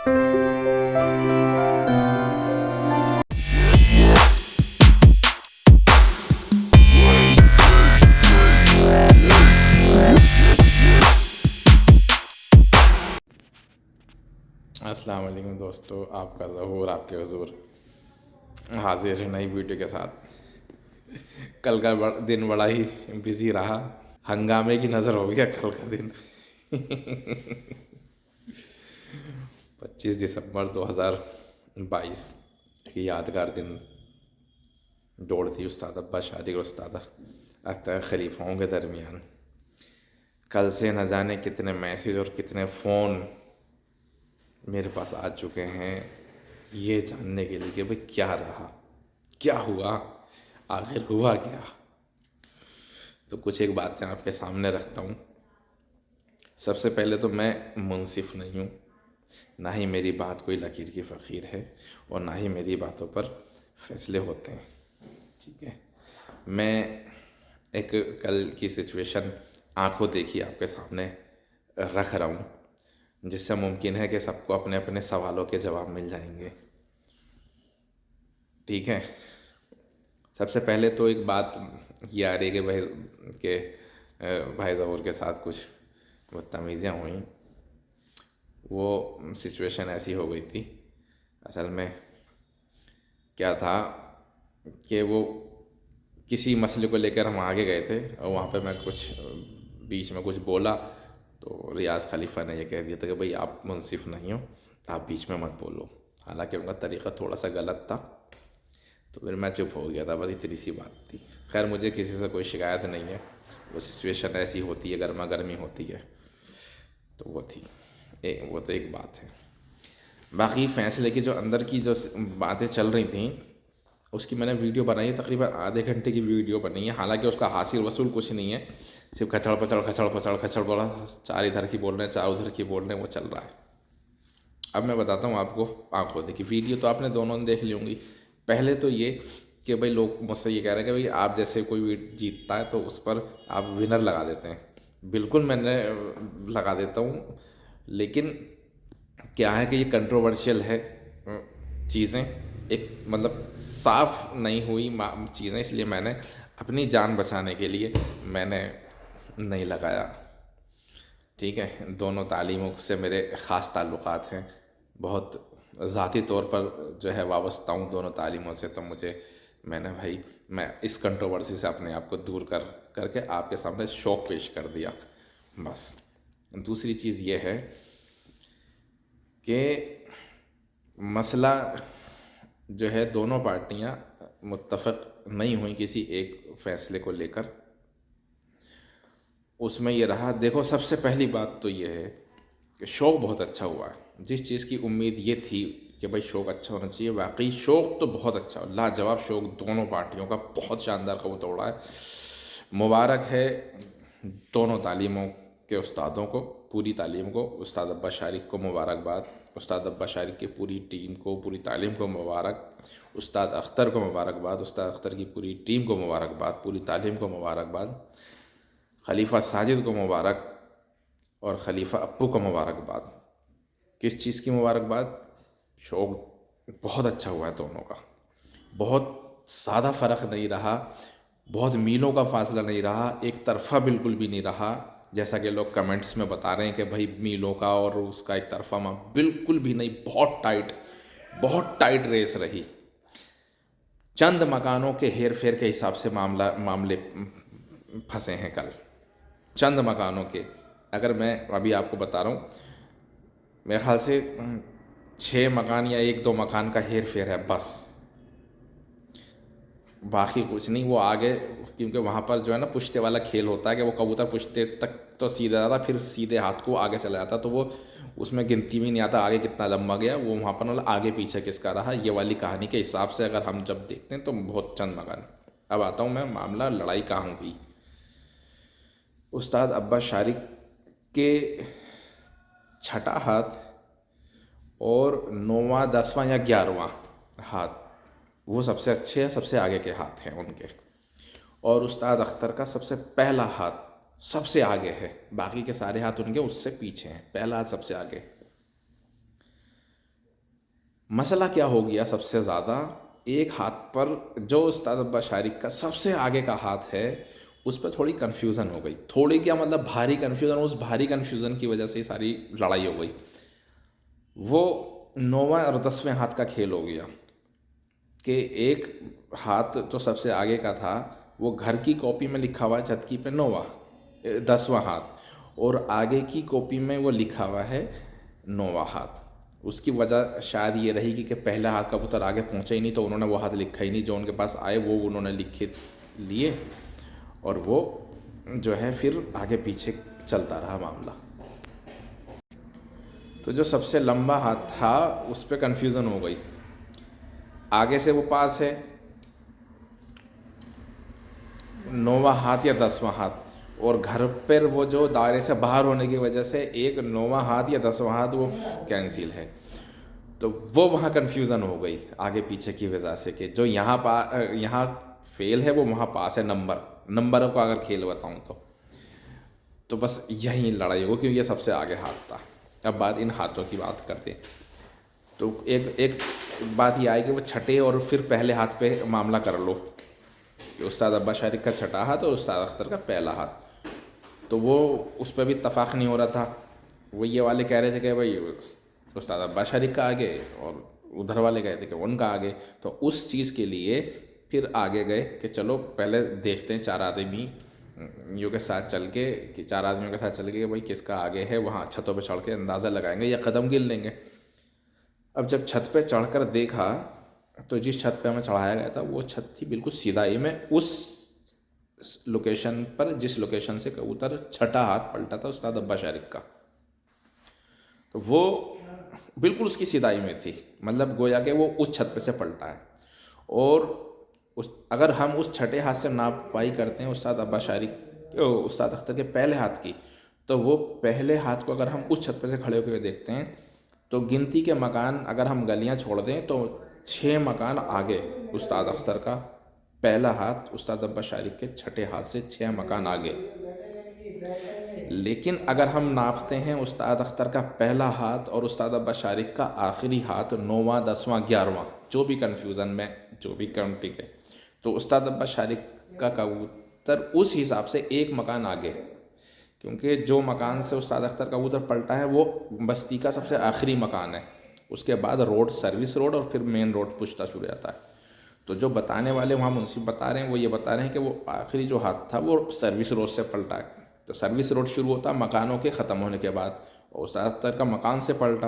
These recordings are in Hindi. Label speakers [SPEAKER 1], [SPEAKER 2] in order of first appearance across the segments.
[SPEAKER 1] अस्सलाम वालेकुम दोस्तों, आपका ज़हूर आपके हुज़ूर हाजिर है नई वीडियो के साथ। कल का दिन बड़ा ही बिज़ी रहा, हंगामे की नज़र हो गया कल का दिन। 25 दिसंबर 2022 की यादगार दिन दौड़ थी उस्ताद अब्बास शादी और उस्ताद अख्तर खलीफाओं के दरमियान। कल से न जाने कितने मैसेज और कितने फ़ोन मेरे पास आ चुके हैं ये जानने के लिए कि भाई क्या रहा, क्या हुआ, आखिर हुआ क्या। तो कुछ एक बातें आपके सामने रखता हूँ। सबसे पहले तो मैं मुंसिफ नहीं हूँ, ना ही मेरी बात कोई लकीर की फ़कीर है और ना ही मेरी बातों पर फैसले होते हैं, ठीक है। मैं एक कल की सिचुएशन आंखों देखी आपके सामने रख रहा हूँ, जिससे मुमकिन है कि सबको अपने अपने सवालों के जवाब मिल जाएंगे, ठीक है। सबसे पहले तो एक बात ये आ रही है कि भाई ज़हूर के साथ कुछ बदतमीज़ियाँ हुई। वो सिचुएशन ऐसी हो गई थी, असल में क्या था कि वो किसी मसले को लेकर हम आगे गए थे और वहाँ पे मैं कुछ बीच में कुछ बोला तो रियाज़ खलीफा ने ये कह दिया था कि भाई आप मुंसिफ नहीं हो, आप बीच में मत बोलो। हालांकि उनका तरीक़ा थोड़ा सा गलत था, तो फिर मैं चुप हो गया था, बस इतनी सी बात थी। खैर मुझे किसी से कोई शिकायत नहीं है, वो सिचुएशन ऐसी होती है, गर्मा गर्मी होती है, तो वो थी वो तो एक बात है। बाकी फ़ैसले की जो अंदर की जो बातें चल रही थी उसकी मैंने वीडियो बनाई है, तकरीबन आधे घंटे की वीडियो बनी है। हालांकि उसका हासिल वसूल कुछ नहीं है, सिर्फ खचड़ पचड़ खचड़ पचड़ खचड़ बोला, चार इधर की बोल रहे हैं चार उधर की बोल रहे हैं, वो चल रहा है। अब मैं बताता हूँ आपको, आंखों देखी वीडियो तो आपने दोनों ने देख ली होंगी। पहले तो ये कि भाई लोग मुझसे ये कह रहे हैं कि भाई आप जैसे कोई जीतता है तो उस पर आप विनर लगा देते हैं। बिल्कुल मैंने लगा देता हूँ, लेकिन क्या है कि ये कंट्रोवर्शियल है चीज़ें, एक मतलब साफ नहीं हुई चीज़ें, इसलिए मैंने अपनी जान बचाने के लिए मैंने नहीं लगाया, ठीक है। दोनों तालीमों से मेरे ख़ास ताल्लुक़ात हैं, बहुत ज़ाती तौर पर जो है वाबस्ता हूँ दोनों तालीमों से। तो मैंने भाई मैं इस कंट्रोवर्सी से अपने आप को दूर करके आपके सामने शौक़ पेश कर दिया, बस। दूसरी चीज़ ये है कि मसला जो है दोनों पार्टियां मुत्तफ़क़ नहीं हुई किसी एक फ़ैसले को लेकर। उसमें ये रहा, देखो सबसे पहली बात तो ये है कि शौक़ बहुत अच्छा हुआ है। जिस चीज़ की उम्मीद ये थी कि भाई शौक़ अच्छा होना चाहिए, वाकई शौक़ तो बहुत अच्छा, लाजवाब शौक़ दोनों पार्टियों का, बहुत शानदार कबूतर तोड़ा है। मुबारक है दोनों तालीमों के उस्तादों को, पूरी तालीम को। उस्ताद अब्बास शारिक को मुबारकबाद, उस्ताद अब्बास शारिक की पूरी टीम को, पूरी तालीम को मुबारक। उस्ताद अख्तर को मुबारकबाद, उस्ताद अख्तर की पूरी टीम को मुबारकबाद, पूरी तालीम को मुबारकबाद। खलीफा साजिद को मुबारक और खलीफा अप्पू को मुबारकबाद। किस चीज़ की मुबारकबाद? शौक़ बहुत अच्छा हुआ है दोनों का, बहुत ज़्यादा फ़र्क नहीं रहा, बहुत मीलों का फासला नहीं रहा, एक तरफ़ा बिल्कुल भी नहीं रहा, जैसा कि लोग कमेंट्स में बता रहे हैं कि भाई मीलों का और उसका एक तरफ़ा बिल्कुल भी नहीं, बहुत टाइट रेस रही। चंद मकानों के हेर फेर के हिसाब से मामले फंसे हैं कल, चंद मकानों के। अगर मैं अभी आपको बता रहा हूँ, मेरे ख्याल से 6 मकान या 1-2 मकान का हेर फेर है बस, बाकी कुछ नहीं। वो आगे, क्योंकि वहाँ पर जो है ना पुश्ते वाला खेल होता है कि वो कबूतर पुश्ते तक तो सीधा जाता, फिर सीधे हाथ को आगे चला जाता, तो वो उसमें गिनती भी नहीं आता आगे कितना लंबा गया, वो वहाँ पर मतलब आगे पीछे किसका रहा, ये वाली कहानी के हिसाब से अगर हम जब देखते हैं तो बहुत चंद मकान। अब आता हूँ मैं, मामला लड़ाई कहाँ हुई। उस्ताद अब्बास शारिक के छठा हाथ और 9वां 10वां या 11वां हाथ वो सबसे अच्छे, सबसे आगे के हाथ हैं उनके, और उस्ताद अख्तर का सबसे पहला हाथ सबसे आगे है, बाकी के सारे हाथ उनके उससे पीछे हैं, पहला हाथ सबसे आगे। मसला क्या हो गया सबसे ज़्यादा, एक हाथ पर जो उस्ताद अब्बास शारिक का सबसे आगे का हाथ है उस पर थोड़ी कन्फ्यूज़न हो गई, थोड़ी क्या मतलब भारी कन्फ्यूज़न, उस भारी कन्फ्यूज़न की वजह से ही सारी लड़ाई हो गई। वो 9वां और 10वें हाथ का खेल हो गया कि एक हाथ जो सबसे आगे का था वो घर की कॉपी में लिखा हुआ है छत की पे 9वां 10वां हाथ, और आगे की कॉपी में वो लिखा हुआ है 9वां हाथ। उसकी वजह शायद ये रही कि पहला हाथ कबूतर आगे पहुंचा ही नहीं, तो उन्होंने वो हाथ लिखा ही नहीं, जो उनके पास आए वो उन्होंने लिखे लिए, और वो जो है फिर आगे पीछे चलता रहा मामला। तो जो सबसे लंबा हाथ था उस पर कन्फ्यूज़न हो गई, आगे से वो पास है 9वां हाथ या 10वां हाथ, और घर पर वो जो दायरे से बाहर होने की वजह से एक 9वां हाथ या 10वां हाथ वो कैंसिल है। तो वो वहाँ कन्फ्यूज़न हो गई आगे पीछे की वजह से कि जो यहाँ फेल है वो वहाँ पास है, नंबरों का अगर खेल बताऊँ तो बस यही लड़ाई हो, क्योंकि ये सबसे आगे हाथ था। अब बात इन हाथों की बात करते हैं, तो एक बात ये आई कि वो छठे और फिर पहले हाथ पे मामला कर लो कि उस्ताद अब्बास शारिक का छठा हाथ और उस्ताद अख्तर का पहला हाथ, तो वो उस पर भी इत्तफाक़ नहीं हो रहा था। वो ये वाले कह रहे थे कि भाई उस्ताद अब्बास शारिक का आगे, और उधर वाले कह रहे थे कि उनका आगे। तो उस चीज़ के लिए फिर आगे गए कि चलो पहले देखते हैं 4 आदमियों के साथ चल के, कि 4 आदमियों के साथ चल के भाई किसका आगे है, वहाँ छतों पे चढ़ के अंदाज़ा लगाएंगे या कदम गिन लेंगे। अब जब छत पे चढ़कर देखा तो जिस छत पे हमें चढ़ाया गया था वो छत थी बिल्कुल सीधाई में उस लोकेशन पर जिस लोकेशन से कबूतर छठा हाथ पलटा था उस्ताद अब्बास शारिक का, तो वो बिल्कुल उसकी सीधाई में थी, मतलब गोया कि वो उस छत पे से पलटा है। और अगर हम उस छठे हाथ से नापाई करते हैं उस्ताद अब्बास शारिक उस्ताद अख्तर के पहले हाथ की, तो वो पहले हाथ को अगर हम उस छत पे से खड़े होकर देखते हैं तो गिनती के मकान अगर हम गलियां छोड़ दें तो 6 मकान आगे उस्ताद अख्तर का पहला हाथ उस्ताद अब्बास शारिक के छठे हाथ से 6 मकान आगे। लेकिन अगर हम नापते हैं उस्ताद अख्तर का पहला हाथ और उस्ताद अब्बास शारिक का आखिरी हाथ 9वां 10वां 11वां, जो भी कन्फ्यूज़न में जो भी काउंटिंग है, तो उस्ताद अब्बास शारिक का कबूतर उस हिसाब से 1 मकान आगे, क्योंकि जो मकान से उस्ताद अख्तर कबूतर पलटा है वो बस्ती का सबसे आखिरी मकान है, उसके बाद रोड सर्विस रोड और फिर मेन रोड पुश्ता शुरू जाता है। तो जो बताने वाले वहाँ मुंसिफ बता रहे हैं वो ये बता रहे हैं कि वो आखिरी जो हाथ था वो सर्विस रोड से पलटा है। तो सर्विस रोड शुरू होता मकानों के ख़त्म होने के बाद, और उस्ताद अख्तर का मकान से पलटा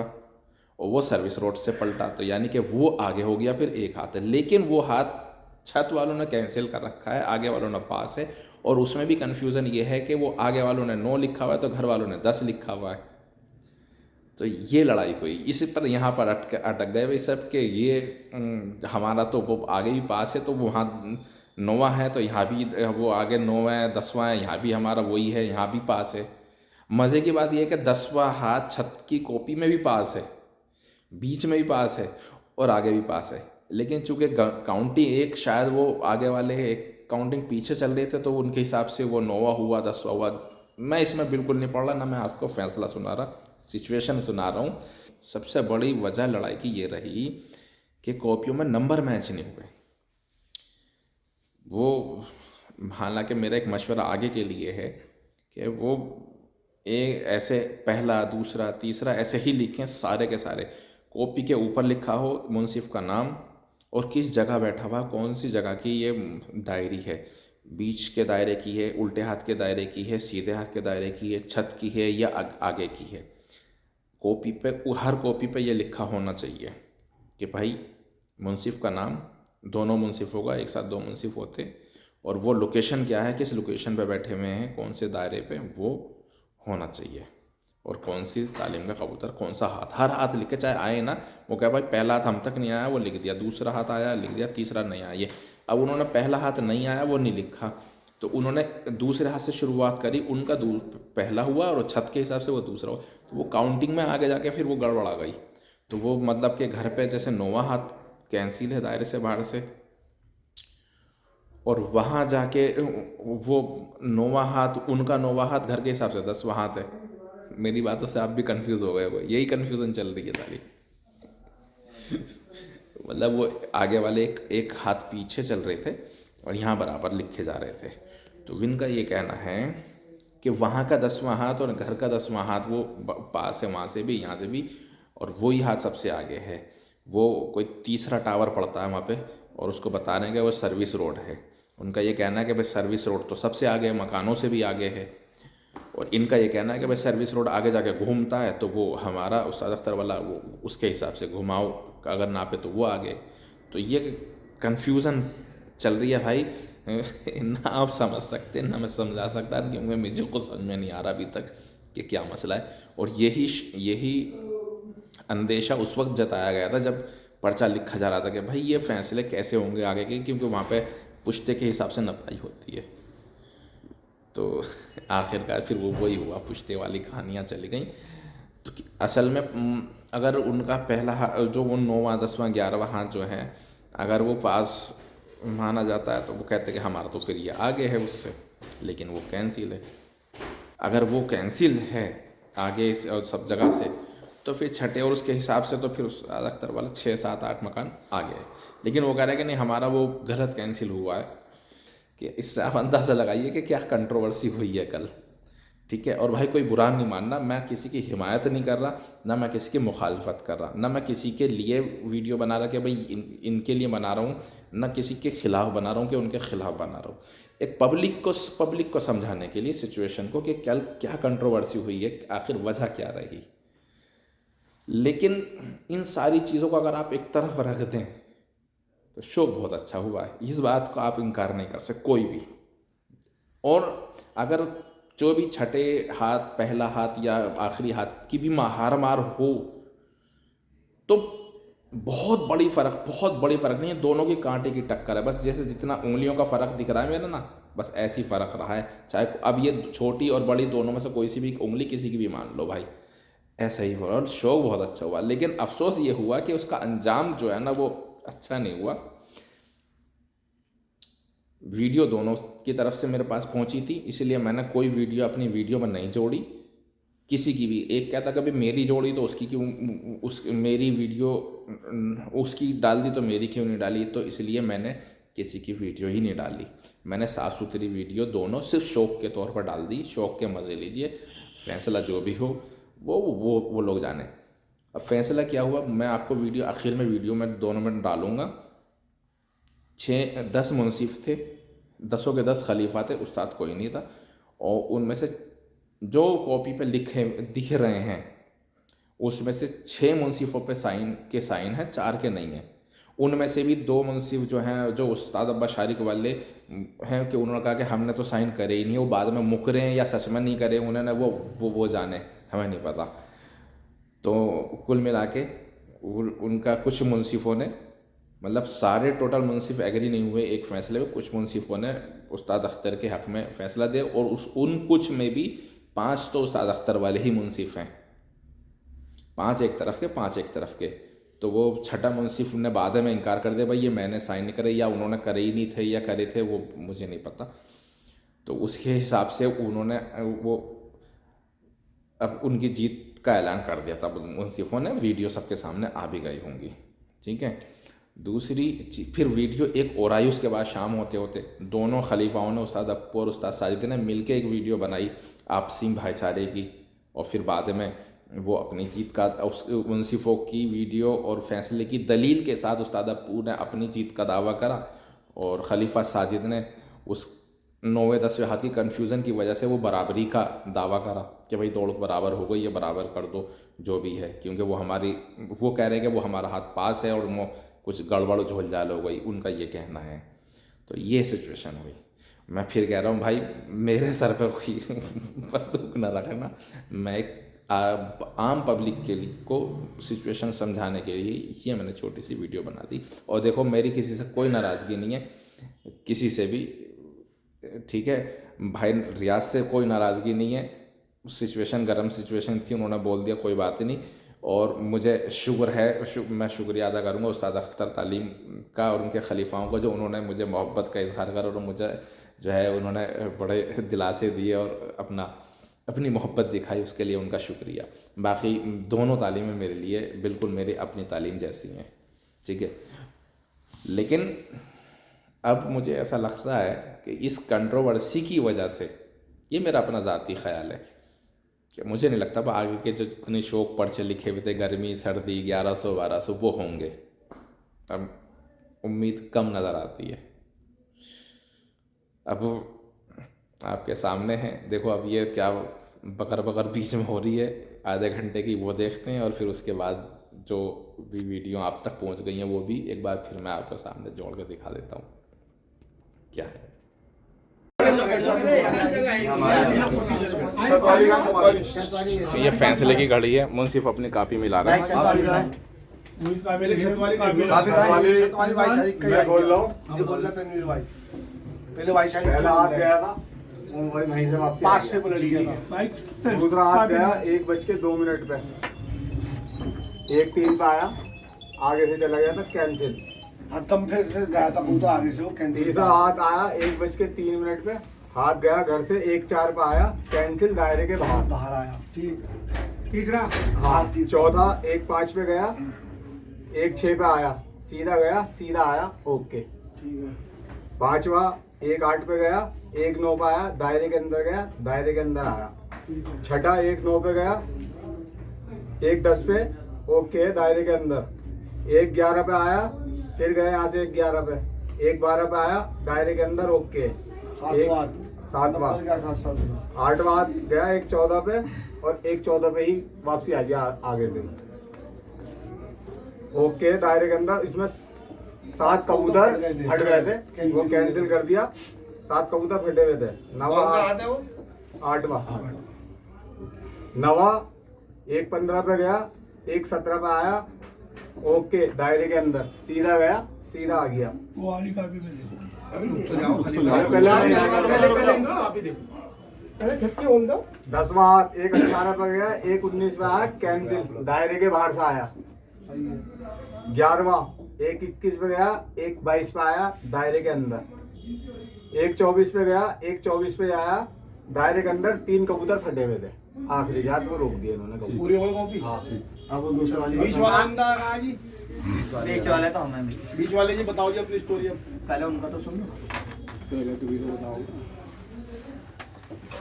[SPEAKER 1] और वो सर्विस रोड से पलटा, तो यानी कि वो आगे हो गया फिर 1 हाथ है। लेकिन वो हाथ छत वालों ने कैंसिल कर रखा है, आगे वालों ने पास है, और उसमें भी कन्फ्यूज़न ये है कि वो आगे वालों ने 9 लिखा हुआ है तो घर वालों ने 10 लिखा हुआ है। तो ये लड़ाई हुई, इसी पर यहाँ पर अटक गए भाई सब के ये हमारा तो वो आगे भी पास है तो वहाँ 9वां है, तो यहाँ भी वो आगे 9वां है 10वां है, यहाँ भी हमारा वही है, यहाँ भी पास है। मज़े की बात यह है कि 10वां हाथ छत की कॉपी में भी पास है, बीच में भी पास है और आगे भी पास है। लेकिन चूंकि काउंटिंग एक शायद वो आगे वाले एक काउंटिंग पीछे चल रहे थे तो उनके हिसाब से वो 9वां हुआ 10वां हुआ। मैं इसमें बिल्कुल नहीं पढ़ रहा, ना मैं आपको फैसला सुना रहा, सिचुएशन सुना रहा हूँ। सबसे बड़ी वजह लड़ाई की ये रही कि कॉपियों में नंबर मैच नहीं हुए। वो हालांकि मेरा एक मशवरा आगे के लिए है कि वो ऐसे पहला दूसरा तीसरा ऐसे ही लिखें, सारे के सारे कॉपी के ऊपर लिखा हो मुंसिफ का नाम और किस जगह बैठा हुआ, कौन सी जगह की ये डायरी है, बीच के दायरे की है, उल्टे हाथ के दायरे की है, सीधे हाथ के दायरे की है, छत की है या आगे की है। कॉपी पे हर कॉपी पे ये लिखा होना चाहिए कि भाई मुंसिफ का नाम, दोनों मुंसिफ होगा, एक साथ 2 मुंसिफ होते, और वो लोकेशन क्या है, किस लोकेशन पे बैठे हुए हैं, कौन से दायरे पे, वो होना चाहिए। और कौन सी तालीम का कबूतर कौन सा हाथ, हर हाथ लिखे चाहे आए ना, वो क्या भाई पहला हाथ हम तक नहीं आया वो लिख दिया, दूसरा हाथ आया लिख दिया, तीसरा नहीं आया ये। अब उन्होंने पहला हाथ नहीं आया वो नहीं लिखा, तो उन्होंने दूसरे हाथ से शुरुआत करी, उनका पहला हुआ और छत के हिसाब से वो दूसरा हुआ, तो वो काउंटिंग में आगे जाके फिर वो गड़बड़ा गई। तो वो मतलब कि घर पे जैसे 9वां हाथ कैंसिल है दायरे से बाहर से, और वहाँ जाके वो 9वां हाथ उनका 9वां हाथ घर के हिसाब से 10वां हाथ है। मेरी बातों से आप भी कंफ्यूज हो गए हो, यही कन्फ्यूज़न चल रही है सारी। मतलब वो आगे वाले एक हाथ पीछे चल रहे थे और यहाँ बराबर लिखे जा रहे थे। तो विन का ये कहना है कि वहाँ का 10वां हाथ और घर का 10वां हाथ वो पास है, वहाँ से भी यहाँ से भी, और वही हाथ सबसे आगे है। वो कोई तीसरा टावर पड़ता है वहाँ पे और उसको बता रहे हैं कि वो सर्विस रोड है। उनका ये कहना है कि भाई सर्विस रोड तो सबसे आगे है, मकानों से भी आगे है। और इनका ये कहना है कि भाई सर्विस रोड आगे जाके घूमता है तो वो हमारा उस्ताद अख्तर वाला वो उसके हिसाब से घुमाओ अगर नापे तो वो आगे। तो ये कन्फ्यूज़न चल रही है भाई। ना आप समझ सकते ना मैं समझा सकता, क्योंकि मुझे को समझ में नहीं आ रहा अभी तक कि क्या मसला है। और यही अंदेशा उस वक्त जताया गया था जब पर्चा लिखा जा रहा था कि भाई ये फैसले कैसे होंगे आगे के, क्योंकि वहाँ पे पुश्ते के हिसाब से नपाई होती है। तो आखिरकार फिर वो वही हुआ, पुश्ते वाली कहानियाँ चली गई। तो असल में अगर उनका पहला जो वो 9वां 10वां 11वां हाथ जो है अगर वो पास माना जाता है तो वो कहते हैं कि हमारा तो फिर ये आगे है उससे, लेकिन वो कैंसिल है। अगर वो कैंसिल है आगे और सब जगह से तो फिर छठे और उसके हिसाब से तो फिर उस अख्तर वाला 6 7 8 मकान आगे है। लेकिन वो कह रहे हैं कि नहीं हमारा वो गलत कैंसिल हुआ है। कि इससे आप अंदाज़ा लगाइए कि क्या कंट्रोवर्सी हुई है कल। ठीक है, और भाई कोई बुरा नहीं मानना, मैं किसी की हिमायत नहीं कर रहा, ना मैं किसी की मुखालफत कर रहा, ना मैं किसी के लिए वीडियो बना रहा कि भाई इनके लिए बना रहा हूँ, ना किसी के ख़िलाफ़ बना रहा हूँ कि उनके ख़िलाफ़ बना रहा हूँ। एक पब्लिक को समझाने के लिए सिचुएशन को कि कल क्या कंट्रोवर्सी हुई है, आखिर वजह क्या रही। लेकिन इन सारी चीज़ों को अगर आप एक तरफ रख दें तो शो बहुत अच्छा हुआ है, इस बात को आप इनकार नहीं कर सकते कोई भी। और अगर जो भी छठे हाथ पहला हाथ या आखिरी हाथ की भी हार मार हो तो बहुत बड़ी फ़र्क नहीं है, दोनों की कांटे की टक्कर है। बस जैसे जितना उंगलियों का फ़र्क दिख रहा है मेरा ना, बस ऐसी फ़र्क रहा है। चाहे अब ये छोटी और बड़ी दोनों में से कोई सी भी उंगली किसी की भी मान लो भाई, ऐसा ही हुआ और शो बहुत अच्छा हुआ। लेकिन अफसोस ये हुआ कि उसका अंजाम जो है ना वो अच्छा नहीं हुआ। वीडियो दोनों की तरफ से मेरे पास पहुंची थी, इसलिए मैंने कोई वीडियो अपनी वीडियो में नहीं जोड़ी किसी की भी। एक कहता कभी मेरी जोड़ी तो उसकी क्यों, उस मेरी वीडियो उसकी डाल दी तो मेरी क्यों नहीं डाली, तो इसलिए मैंने किसी की वीडियो ही नहीं डाली। मैंने साफ़ सुथरी वीडियो दोनों सिर्फ शौक़ के तौर पर डाल दी। शौक़ के मज़े लीजिए, फैसला जो भी हो वो लोग जाने। अब फैसला क्या हुआ मैं आपको वीडियो आखिर में वीडियो में दोनों में डालूँगा। 10 मुंसिफ थे, 10 के 10 खलीफा थे, उस्ताद कोई नहीं था। और उनमें से जो कॉपी पे लिखे दिख रहे हैं उसमें से 6 मुंसिफ़ों पे साइन है, 4 के नहीं हैं। उनमें से भी 2 मुंसिफ जो हैं, जो उस्ताद अब्बास शारिक वाले हैं, कि उन्होंने कहा कि हमने तो साइन करे ही नहीं। वो बाद में मुकरे हैं या सच में नहीं करे, उन्होंने वो जाने, हमें नहीं पता। तो कुल मिला के उनका कुछ मुंसिफ़ों ने, मतलब सारे टोटल मुंसिफ एग्री नहीं हुए एक फ़ैसले में, कुछ मुंसिफ़ों ने उस्ताद अख्तर के हक़ में फ़ैसला दिया। और उन कुछ में भी 5 तो उस्ताद अख्तर वाले ही मुंसिफ हैं, 5 एक तरफ के 5 एक तरफ के। तो वो छठा मुंसिफ ने बाद में इनकार कर दिया, भाई ये मैंने साइन नहीं करे, या उन्होंने करे ही नहीं थे या करे थे, वो मुझे नहीं पता। तो उसके हिसाब से उन्होंने वो अब उनकी जीत का ऐलान कर दिया था मुंसिफ़ों ने। वीडियो सबके सामने आ भी गई होंगी, ठीक है। दूसरी फिर वीडियो एक और आई, उसके बाद शाम होते होते दोनों खलीफाओं ने, उस्ताद अप्पू और उस्ताद साजिद ने मिलकर एक वीडियो बनाई आपसी भाईचारे की। और फिर बाद में वो अपनी जीत का उस मुंसिफ़ों की वीडियो और फैसले की दलील के साथ उस्ताद अप्पू ने अपनी जीत का दावा करा और खलीफा साजिद ने उस 9वें 10वें हाथ की कन्फ्यूज़न की वजह से वो बराबरी का दावा करा कि भाई दौड़ बराबर हो गई, ये बराबर कर दो जो भी है, क्योंकि वो कह रहे हैं कि वो हमारा हाथ पास है और वो कुछ गड़बड़ झोल झाल हो गई, उनका ये कहना है। तो ये सिचुएशन हुई। मैं फिर कह रहा हूँ भाई मेरे सर पर कोई बंदूक न रखना, मैं एक आम पब्लिक के लिए को सिचुएशन समझाने के लिए ये मैंने छोटी सी वीडियो बना दी। और देखो मेरी किसी से कोई नाराज़गी नहीं है, किसी से भी, ठीक है भाई, रियाज से कोई नाराज़गी नहीं है। सिचुएशन गर्म सिचुएशन थी, उन्होंने बोल दिया, कोई बात नहीं। और मुझे शुक्र है, मैं शुक्रिया अदा करूँगा उस्ताद अख्तर तालीम का और उनके खलीफाओं को, जो उन्होंने मुझे मोहब्बत का इजहार करा और मुझे जो है उन्होंने बड़े दिलासे दिए और अपनी मोहब्बत दिखाई, उसके लिए उनका शुक्रिया। बाकी दोनों तालीमें मेरे लिए बिल्कुल मेरी अपनी तालीम जैसी हैं। ठीक है। लेकिन अब मुझे ऐसा लगता है कि इस कंट्रोवर्सी की वजह से, ये मेरा अपना ज़ाती ख्याल है कि मुझे नहीं लगता आगे के जो जितने शौक पर्चे लिखे हुए थे, गर्मी सर्दी 1100-1200 वो होंगे। अब उम्मीद कम नज़र आती है। अब आपके सामने है, देखो अब ये क्या बकर बकर बीच में हो रही है आधे घंटे की, वो देखते हैं और फिर उसके बाद जो भी वीडियो आप तक पहुंच गई हैं वो भी एक बार फिर मैं आपके सामने जोड़ के दिखा देता हूँ क्या है। ये फैसले की घड़ी है, मुंसिफ अपनी कापी मिला रहा है।
[SPEAKER 2] पहला हाथ गया था भाई, वहीं से वापसी 5 से पलट गया था। दूसरा हाथ गया 1:02 पे, 1:03 पे आया, आगे से चला गया था कैंसिल।
[SPEAKER 3] कम फिर से गया था कबूतर आगे से, वो कैंसिल।
[SPEAKER 2] तीसरा हाथ आया 1:03 पे, हाथ गया घर से 1:04 पे आया, कैंसिल, दायरे के बाहर आया।
[SPEAKER 3] ठीक। तीसरा
[SPEAKER 2] हाँ। चौथा 1:05 पे गया, 1:06 पे आया, सीधा गया, सीधा आया, ओके।
[SPEAKER 3] ठीक है।
[SPEAKER 2] पांचवा 1:08 पे गया, 1:09 पे आया, दायरे के अंदर गया, दायरे के अंदर आया। छठा 1:09 पे गया, 1:10 पे ओके, दायरे के अंदर। 1:11 पे आया, फिर गया यहाँ से 1:11 पे, 1:12 पे आया, दायरे के अंदर ओके। सातवां 8वां गया 1:14 पे और 1:14 पे ही वापसी आ गया आगे से, ओके, दायरे के अंदर। इसमें 7 कबूतर हट गए थे, वो कैंसिल कर दिया। 7 कबूतर फटे हुए थे। नवा 8वां, नवा 1:15 पे गया, 1:17 पे आया, ओके, दायरे के अंदर, सीधा गया, सीधा आ गया।
[SPEAKER 3] वो वाली कापी में देखो,
[SPEAKER 2] पहले 10वां 1:18 पे गया, 1:19 पे आया, कैंसिल, दायरे के बाहर से आया। 11वां 1:21 पे गया, 1:22 पे आया, दायरे के अंदर। 1:24 पे गया, 1:24 पे आया, दायरे के अंदर। 3 कबूतर फटे हुए थे, आखिरी याद वो रोक दिए इन्होंने कबूतर।
[SPEAKER 3] पूरी हो गई कॉपी।
[SPEAKER 2] हाँ।
[SPEAKER 3] अब वो दूसरा वाली बीच वाला अंदर कहाँ जी?
[SPEAKER 4] बीच वाले तो हमें भी।
[SPEAKER 3] बीच वाले जी बताओ जी अपनी स्टोरी। अब
[SPEAKER 4] पहले उनका तो सुन लो।
[SPEAKER 3] पहले तो भी तो बताओ।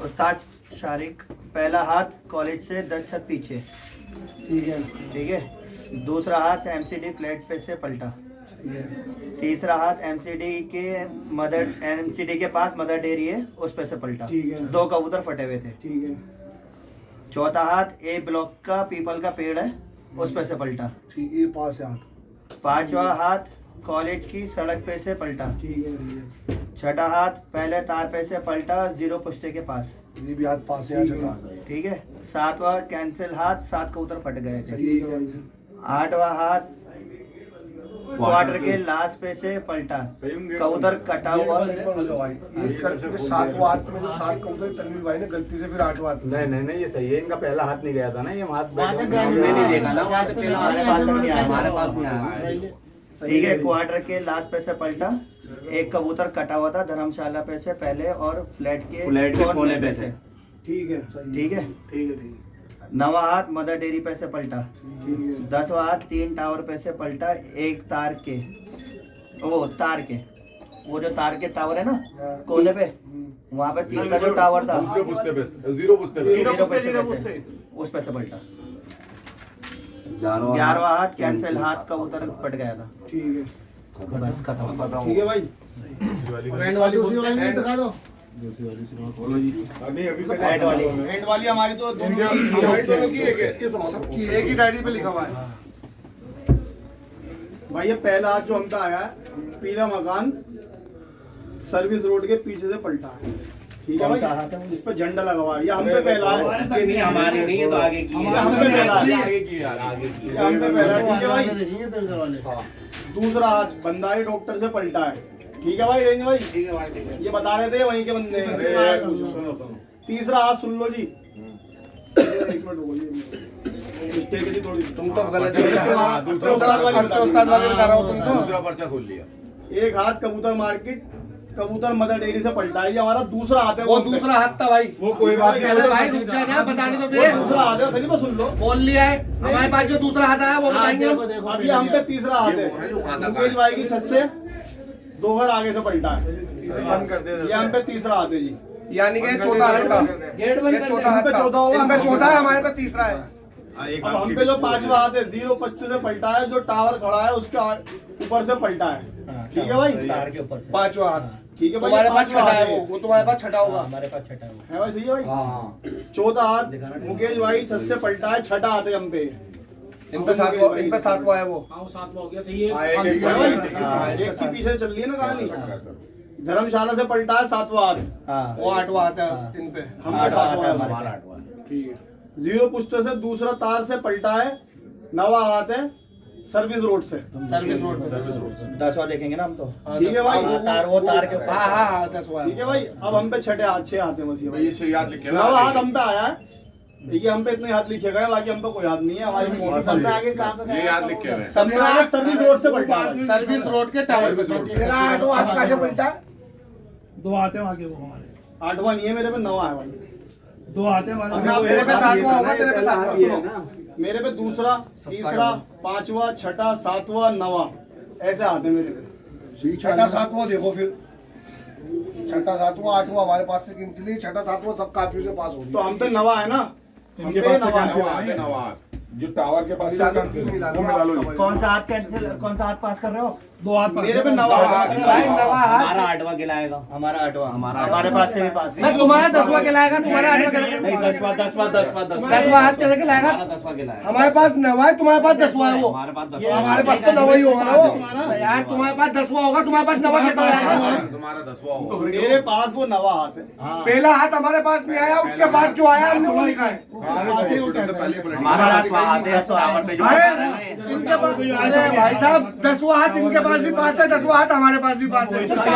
[SPEAKER 4] उस्ताद शारिक, पहला हाथ कॉलेज से 10 छत पीछे,
[SPEAKER 3] ठीक है।
[SPEAKER 4] ठीक है। दूसरा हाथ एमसीडी फ्लैट पे से पलटा।
[SPEAKER 3] ठीक है।
[SPEAKER 4] तीसरा हाथ एमसीडी के पास मदर डेयरी है, उस पे से पलटा।
[SPEAKER 3] ठीक है।
[SPEAKER 4] 2 कबूतर फटे हुए थे।
[SPEAKER 3] ठीक है।
[SPEAKER 4] चौथा हाथ ए ब्लॉक का पीपल का पेड़ है, उस पे से पलटा।
[SPEAKER 3] ठीक है, पास है हाथ।
[SPEAKER 4] 5वां हाथ कॉलेज की सड़क पे से पलटा।
[SPEAKER 3] ठीक है।
[SPEAKER 4] 6ठा हाथ पहले तार पे से पलटा, 0 पुश्ते के पास,
[SPEAKER 3] ये भी हाथ पास है, चला।
[SPEAKER 4] ठीक है। 7वां कैंसिल हाथ, 7 कबूतर फट गए थे।
[SPEAKER 3] ठीक है।
[SPEAKER 4] 8वां हाथ क्वार्टर के लास्ट पे से पलटा, कबूतर कटा हुआ।
[SPEAKER 3] ये 7वां हाथ में जो 7 कबूतर तनवीर भाई ने गलती से फिर 8वां हाथ।
[SPEAKER 2] नहीं ये सही है, इनका पहला हाथ नहीं गया था ना, ये हाथ
[SPEAKER 4] हमारे पास नहीं आया। ठीक है। क्वार्टर के लास्ट पे से पलटा, 1 कबूतर कटा हुआ था धर्मशाला पे से पहले और फ्लैट के कोने पे से।
[SPEAKER 3] ठीक है।
[SPEAKER 4] ठीक है।
[SPEAKER 3] ठीक है।
[SPEAKER 4] 9वां हाथ मदर डेयरी पे से पलटा।
[SPEAKER 3] ठीक है।
[SPEAKER 4] 10वां हाथ 3 टावर पे से पलटा, 1 तार के, वो जो तार के टावर है ना कोने पे, वहाँ पे तीसरा जो टावर था
[SPEAKER 2] जीरो पुश्ते
[SPEAKER 4] उस पे से पलटा। 11वां हाथ कैंसिल हाथ कबूतर फट गया था।
[SPEAKER 3] ठीक है।
[SPEAKER 4] बस खत्म।
[SPEAKER 3] ठीक है भाई। एंड वाली दूसरी वाली नहीं दिखा दो। एंड वाली हमारी तो दोनों की एक ही डायरी पे लिखा हुआ है भाई। ये पहला हाथ जो हमका आया है, पीला मकान सर्विस रोड के पीछे से पलटा है। ठीक है भाई, इस पे झंडा लगा हुआ है। ये हम पे पहला है,
[SPEAKER 4] नहीं हमारी नहीं है तो आगे की है।
[SPEAKER 3] हम पे पहला है, आगे की है, हम पे पहला है। ठीक है भाई। दूसरा हाथ बंदारी डॉक्टर से पलटा है। ठीक है भाई, रेंज भाई, ये बता रहे थे वहीं के बंदे हैं। तीसरा हाथ सुन लो जी, तुम तो गलत उस्ताद वाले बता रहा हूँ, तुम तो दूसरा पर्चा खोल लिया। एक हाथ कबूतर मार्केट कबूतर मदर डेयरी से पलटा है, ये हमारा दूसरा हाथ है।
[SPEAKER 5] वो दूसरा हाथ था भाई।
[SPEAKER 2] वो कोई बात नहीं,
[SPEAKER 5] अरे भाई रुक जा ना, बताने तो
[SPEAKER 3] वो
[SPEAKER 5] दे।
[SPEAKER 3] दूसरा हाथ है, खली बस सुन लो।
[SPEAKER 5] बोल लिया है हमारे पास जो दूसरा हाथ आया वो बताएंगे हम।
[SPEAKER 3] अभी हम पे तीसरा हाथ है, मुकेश भाई की छत से 2 घर आगे से पलटा है,
[SPEAKER 2] बंद कर दे।
[SPEAKER 3] ये हम पे तीसरा हाथ है जी।
[SPEAKER 5] यानी कि चौथा हाथ था, ये चौथा हाथ था।
[SPEAKER 3] चौथा होगा,
[SPEAKER 5] इन पे चौथा है, हमारे पे तीसरा है।
[SPEAKER 3] अब हम पे जो 5वां हाथ है 0-25 से पलटा है, जो टावर खड़ा है उसके ऊपर से पलटा है। ठीक है भाई,
[SPEAKER 4] तार के ऊपर से।
[SPEAKER 5] पांचवा हाथ।
[SPEAKER 3] ठीक है भाई,
[SPEAKER 5] तुम्हारे पास
[SPEAKER 3] पांचवा
[SPEAKER 5] छठा
[SPEAKER 3] हाथ
[SPEAKER 5] है, वो तुम्हारे पास छठा होगा।
[SPEAKER 4] हमारे पास छठा है।
[SPEAKER 3] है भाई, सही है भाई। चौथा हाथ मुकेश भाई छत से पलटा है, छठा हाथ है हम पे।
[SPEAKER 5] इन पे सातवां है वो।
[SPEAKER 3] एक की पीछे चल रही है ना कहानी। धर्मशाला से पलटा है 7वां हाथ,
[SPEAKER 4] हाँ
[SPEAKER 5] वो 8वां हाथ है इन पे।
[SPEAKER 3] हम पे
[SPEAKER 4] आठवां हाथ
[SPEAKER 3] 7वां
[SPEAKER 4] है
[SPEAKER 3] हाथ
[SPEAKER 4] हमारे
[SPEAKER 3] है।
[SPEAKER 4] पास।
[SPEAKER 3] ठीक है, 0 पुश्ते से दूसरा तार से पलटा है, 9वां हाथ है सर्विस रोड से।
[SPEAKER 5] सर्विस रोड पे।
[SPEAKER 4] 10वां देखेंगे ना हम तो।
[SPEAKER 3] ठीक है भाई,
[SPEAKER 4] वो तार के ऊपर।
[SPEAKER 5] हाँ हाँ हाँ 10वां।
[SPEAKER 3] ठीक है भाई। अब हम पे 6 हाथ है बस,
[SPEAKER 2] ये 6 याद लिखे
[SPEAKER 3] 9वां हाथ हम पे आया है। ये हम पे इतने हाथ लिखे गए, बाकी हम पे कोई हाथ नहीं है। हमारी मोटर सब पे आगे कहाँ पे
[SPEAKER 2] ये याद लिखे हुए हैं।
[SPEAKER 3] सबसे आगे सर्विस रोड से पलटा है।
[SPEAKER 5] सर्विस रोड के टावर पे।
[SPEAKER 2] तेरा
[SPEAKER 5] तो हाथ कैसे पलटा?
[SPEAKER 6] 2 आते हैं आगे वो हमारे,
[SPEAKER 3] 8वां नहीं है मेरे पे, 9वां है भाई।
[SPEAKER 6] 2 आते हैं हमारे।
[SPEAKER 3] अब
[SPEAKER 5] तेरे पे 7वां होगा, तेरे पे 7वां।
[SPEAKER 3] सुनो, मेरे पे दूसरा, तीसरा, 5वां, छठा, 7वां, 9वां ऐसे आते हैं मेरे पे।
[SPEAKER 7] छठा सातवां देखो फिर, छठा सातवां 8वां हमारे पास से कैंसिल, छठा सातवां सब काफी के पास होगी।
[SPEAKER 3] तो हम पे 9वां है ना, हम
[SPEAKER 6] इनके
[SPEAKER 3] पे
[SPEAKER 6] पास से
[SPEAKER 3] 9वां
[SPEAKER 6] cancel
[SPEAKER 3] है।
[SPEAKER 6] है।
[SPEAKER 2] नवाद
[SPEAKER 6] जो टावर के पास से cancel है, वो मिला लो।
[SPEAKER 4] कौन सा हाथ कैंसिल, कौन सा हाथ पास कर रहे हो?
[SPEAKER 6] 2 हाथ पास
[SPEAKER 3] मेरे पे
[SPEAKER 6] है।
[SPEAKER 3] 9वां है।
[SPEAKER 5] भाई 9वां हाथ।
[SPEAKER 4] हमारा 8वां गिलाएगा, हमारा 8वां, हमारे पास से भी पास है।
[SPEAKER 5] मैं तुम्हारा 10वां खिलाएगा, तुम्हारा 8वां खिलाएगा।
[SPEAKER 4] नहीं 10वां
[SPEAKER 5] 10वां हाथ कैसे खिलाएगा? हमारे पास 9वां है, तुम्हारे पास 10वां है वो।
[SPEAKER 7] हमारे पास तो 9 ही होगा ना वो।
[SPEAKER 5] यार तुम्हारे पास 10वां होगा, तुम्हारे पास 9वां कैसे आएगा?
[SPEAKER 2] तुम्हारा 10वां होगा।
[SPEAKER 3] मेरे पास वो 9वां हाथ है।
[SPEAKER 5] पहला हाथ हमारे पास नहीं आया, उसके बाद जो आया हमने वो लिखा है।
[SPEAKER 2] तो पहले पलट
[SPEAKER 4] हमारा 10वां हाथ है, तो यहाँ पे जो
[SPEAKER 5] अरे
[SPEAKER 4] बता रहे हैं।
[SPEAKER 5] इनके पास, अरे भाई साहब 10वां हाथ इनके पास भी पास है, 10वां हाथ हमारे पास भी पास है।
[SPEAKER 4] दसवां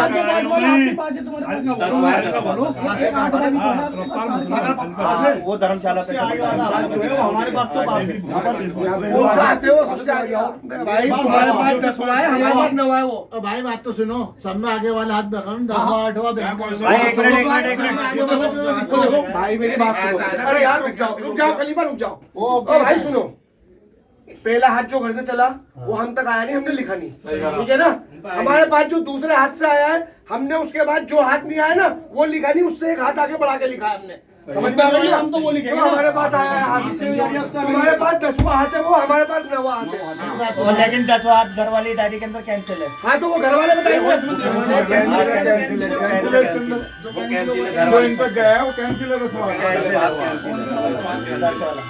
[SPEAKER 4] है, वो धर्मशाला पे
[SPEAKER 3] आगे वाला हाथ जो है वो हमारे पास तो पास है।
[SPEAKER 5] कौन सा हाथ है वो सबसे आगे आओ। भाई तुम्हारे पास 10वां है, हमारे पास 9वां है वो।
[SPEAKER 7] भाई बात तो सुनो, सब में आगे वाला हाथ दिखाओ, 10वां 8वां
[SPEAKER 4] भाई एक मिनट
[SPEAKER 5] भाई मेरी बात सुनो। अरे यार रुक जाओ खलीफा, रुक जाओ। ओ भाई सुनो, पहला हाथ जो घर से चला वो हम तक आया नहीं, हमने लिखा नहीं, ठीक है ना। हमारे पास जो दूसरे हाथ से आया है, हमने उसके बाद जो हाथ नहीं आया ना वो लिखा नहीं, उससे एक हाथ आगे बढ़ा के लिखा है हमने। समझ में आ गई? हम तो वो लिखेंगे हमारे पास आया है हाथ। तुम्हारे पास 10वां हाथ है वो, हमारे पास 9वां हाथ है।
[SPEAKER 4] लेकिन 10वां हाथ घर वाली डायरी के अंदर कैंसिल है।
[SPEAKER 5] हाँ तो वो घर वाले बताएंगे।
[SPEAKER 6] जो इन पर गया है वो कैंसिल है 10 वाला।
[SPEAKER 4] 10 वाला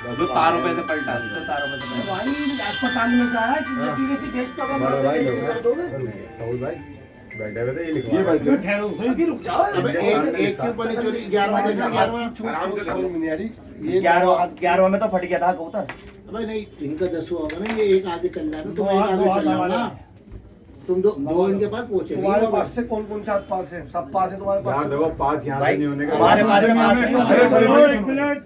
[SPEAKER 7] जो तारों पे से पलटा
[SPEAKER 4] तो तारों में से
[SPEAKER 5] भाई अस्पताल में से आया कि धीरे से भेजता हुआ घर से कैंसिल कर दोगे।
[SPEAKER 2] साउल भाई बैठे हुए थे, ये
[SPEAKER 6] ये
[SPEAKER 2] लिखवा
[SPEAKER 6] बैठ ठहरो भाई।
[SPEAKER 5] अभी रुक जाओ।
[SPEAKER 7] एक के ऊपर चोरी 11वां देना, 11वां
[SPEAKER 2] आराम से करो।
[SPEAKER 4] 11वां में तो फट गया था कबूतर।
[SPEAKER 7] भाई नहीं, इनका 10वां होगा ना, ये एक आगे चल रहा है ना, तुम एक आगे चल रहा हो ना, तुम दो इनके पास पहुंचे।
[SPEAKER 5] तुम्हारे पास से कौन कौन सा हाथ पास है? सब पास है तुम्हारे
[SPEAKER 2] यार
[SPEAKER 5] पास।
[SPEAKER 2] देखो, पास यहाँ से नहीं होने का।
[SPEAKER 4] हमारे पास से पास
[SPEAKER 6] अरे
[SPEAKER 4] नहीं
[SPEAKER 6] भाई,
[SPEAKER 4] होगा।
[SPEAKER 6] एक मिनट,